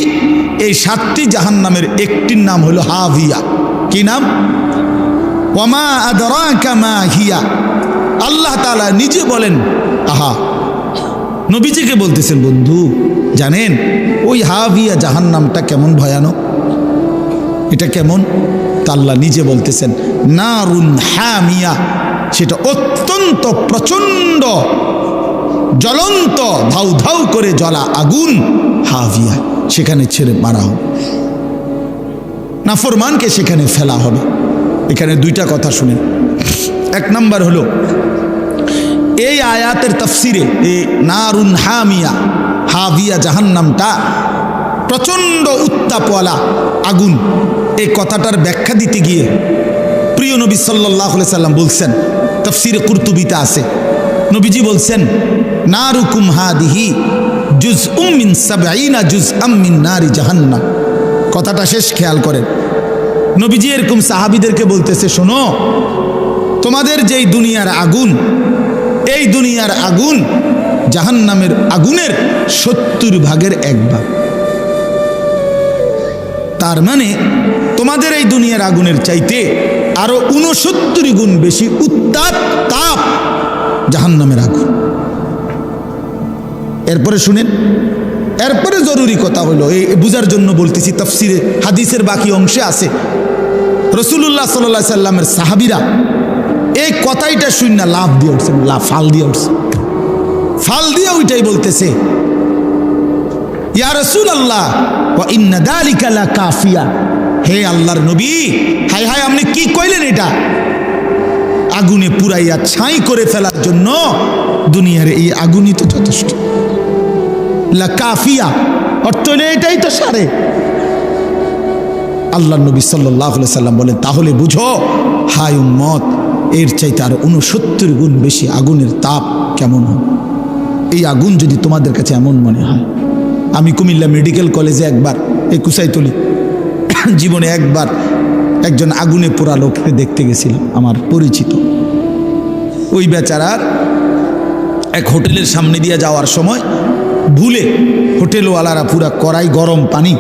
এই সাতটি জাহান্নামের একটির নাম হলো হাভিয়া। কি নাম? ওয়ামা আদরাকা মা হিয়া। আল্লাহ তাআলা নিজে বলেন, আহা, নবীজিকে বলতেছেন, বন্ধু জানেন ওই হাভিয়া জাহান্নামটা কেমন ভয়ানক? এটা কেমন? তা আল্লাহ নিজে বলতেছেন, নারুন হামিয়া, সেটা অত্যন্ত প্রচন্ড জ্বলন্ত ধাউ ধাউ করে জ্বলা আগুন, হাভিয়া, সেখানে ছেড়ে মারা হবে, নাফরমানকে সেখানে ফেলা হবে। এখানে দুইটা কথা শুনেন। এক নাম্বার হলো, এই আয়াতের তাফসিরে এই নারুন হামিয়া, হাভিয়া জাহান্নামটা প্রচন্ড উত্তাপওয়ালা আগুন, এই কথাটার ব্যাখ্যা দিতে গিয়ে প্রিয় নবী সাল্লাল্লাহু আলাইহি সাল্লাম বলছেন, তাফসিরে কুরতুবিতে আছে, নবীজি বলছেন, নারুকুম হাদিহি জুজউম মিন ৭০ জুজআম মিন নারি জাহান্নাম। কথাটা শেষ খেয়াল করেন। নবীজি এরকম সাহাবীদেরকে বলতেছে, শোনো, তোমাদের যেই দুনিয়ার আগুন, এই দুনিয়ার আগুন জাহান্নামের আগুনের ৭০ ভাগের ১ ভাগ। তার মানে তোমাদের এই দুনিয়ার আগুনের চাইতে আরো ৬৯ গুণ বেশি উত্তাপ তাপ জাহান্নামের আগুন। এরপরে শুনেন, এরপরে জরুরি কথা হলো, এই বুঝার জন্য বলতেছি, তাফসিরে হাদিসের বাকি অংশে আছে, রাসূলুল্লাহ সাল্লাল্লাহু আলাইহি সাল্লামের সাহাবীরা এই কথাইটা শুনে লাভ দিয়ে উঠছে, ফাল দিয়ে উঠছে, ফাল দিয়ে ওইটাই বলতেছে, ইয়া রাসূলুল্লাহ ওয়া ইন্না যালিকা লাকাফিয়া, হে আল্লাহর নবী, হায় হায় আপনি কি কইলেন? এটা আগুনে পুরাইয়া ছাই করে ফেলার জন্য দুনিয়ার এই আগুনই তো যথেষ্ট। লাকাফিয়া অর্থ হলো এটাই তো সারে। আল্লাহর নবী সাল্লাল্লাহু আলাইহি সাল্লাম বলেন, তাহলে বুঝো হায় উম্মত, এর চাইতে আর ৬৯ গুণ বেশি আগুনের তাপ কেমন হয়। এই আগুন যদি তোমাদের কাছে এমন মনে হয়, আমি কুমিল্লা মেডিকেল কলেজে একবার, এই কুসাইতলি, জীবনে একবার একজন আগুনে পোড়া লোককে দেখতে গেছিলাম, আমার পরিচিত। ওই বেচারার এক হোটেলের সামনে দিয়ে যাওয়ার সময় ভুলে হোটেলওয়ালারা পুরা কড়াই গরম পানি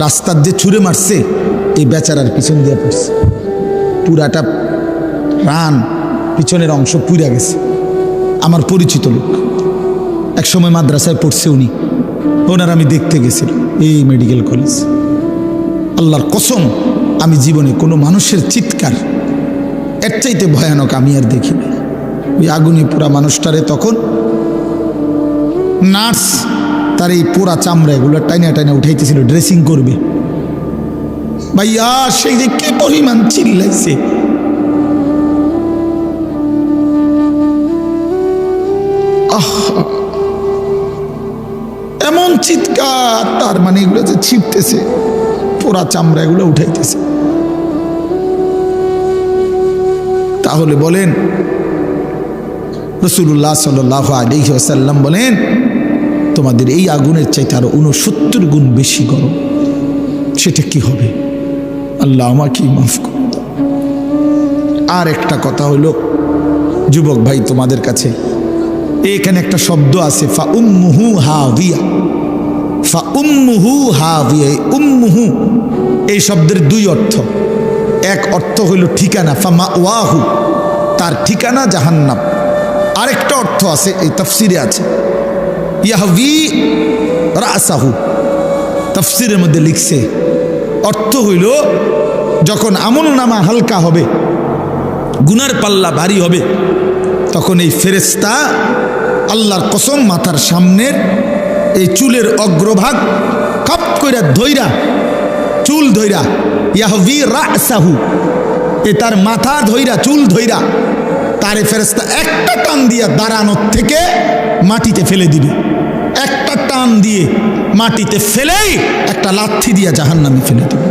রাস্তার যে ছুঁড়ে মারছে, এই বেচারার পিছন দিয়ে পড়ছে, পুরাটা রান পিছনের অংশ পুড়ে গেছে। আমার পরিচিত লোক, এক সময় মাদ্রাসায় পড়ছে উনি, ওনার আমি দেখতে গেছিলাম এই মেডিকেল কলেজ। আল্লাহর কসম, আমি জীবনে কোনো মানুষের চিৎকার এর চাইতে ভয়ানক আমি আর দেখি না। ওই আগুনে পুরা মানুষটারে তখন নার্স তার এই পোড়া চামড়া এগুলো টাইনা টাইনা উঠাইতেছিল, ড্রেসিং করবে। ভাইয়া সেই যে কি পরিমাণ চিল্লাইছে, এমন চিৎকার, তার মানে এগুলো যে ছিপতেছে, পোড়া চামড়া এগুলো উঠাইতেছে। তাহলে বলেন, রাসূলুল্লাহ সাল্লাল্লাহু আলাইহি ওয়াসাল্লাম বলেন, তোমাদের এই আগুনের চাইতে আরো ৬৯ গুণ বেশি গরম, সেটা কি হবে? আল্লাহ আমাকে মাফ করুন। আর একটা কথা হলো, যুবক ভাই, তোমাদের কাছে এখানে একটা শব্দ আছে, ফা উম্মুহু হাভিয়া, ফা উম্মুহু হাবিয়া। উম্মুহু এই শব্দের দুই অর্থ। এক অর্থ হইল ঠিকানা, ফা মাওয়াহু তার ঠিকানা জাহান্নাম। আরেকটা অর্থ আছে, এই তাফসিরে আছে, ইয়াহবি রাসাহু। তাফসিরের মধ্যে লিখছে অর্থ হইল যখন আমল নামা হালকা হবে, গুনার পাল্লা ভারী হবে, তখন এই ফেরেশতা আল্লাহর কসম মাথার সামনের এই চুলের অগ্রভাগ কাপ কইরা ধইরা, চুল ধইরা, ইয়াহবি রাসাহু এ তার মাথা ধইরা, চুল ধইরা তারে ফেরেশতা একটা টান দিয়া দাঁড়ানোর থেকে মাটিতে ফেলে দিবে। একটা টান দিয়ে মাটিতে ফেলেই একটা লাথি দিয়া জাহান্নামে ফেলে দিবে।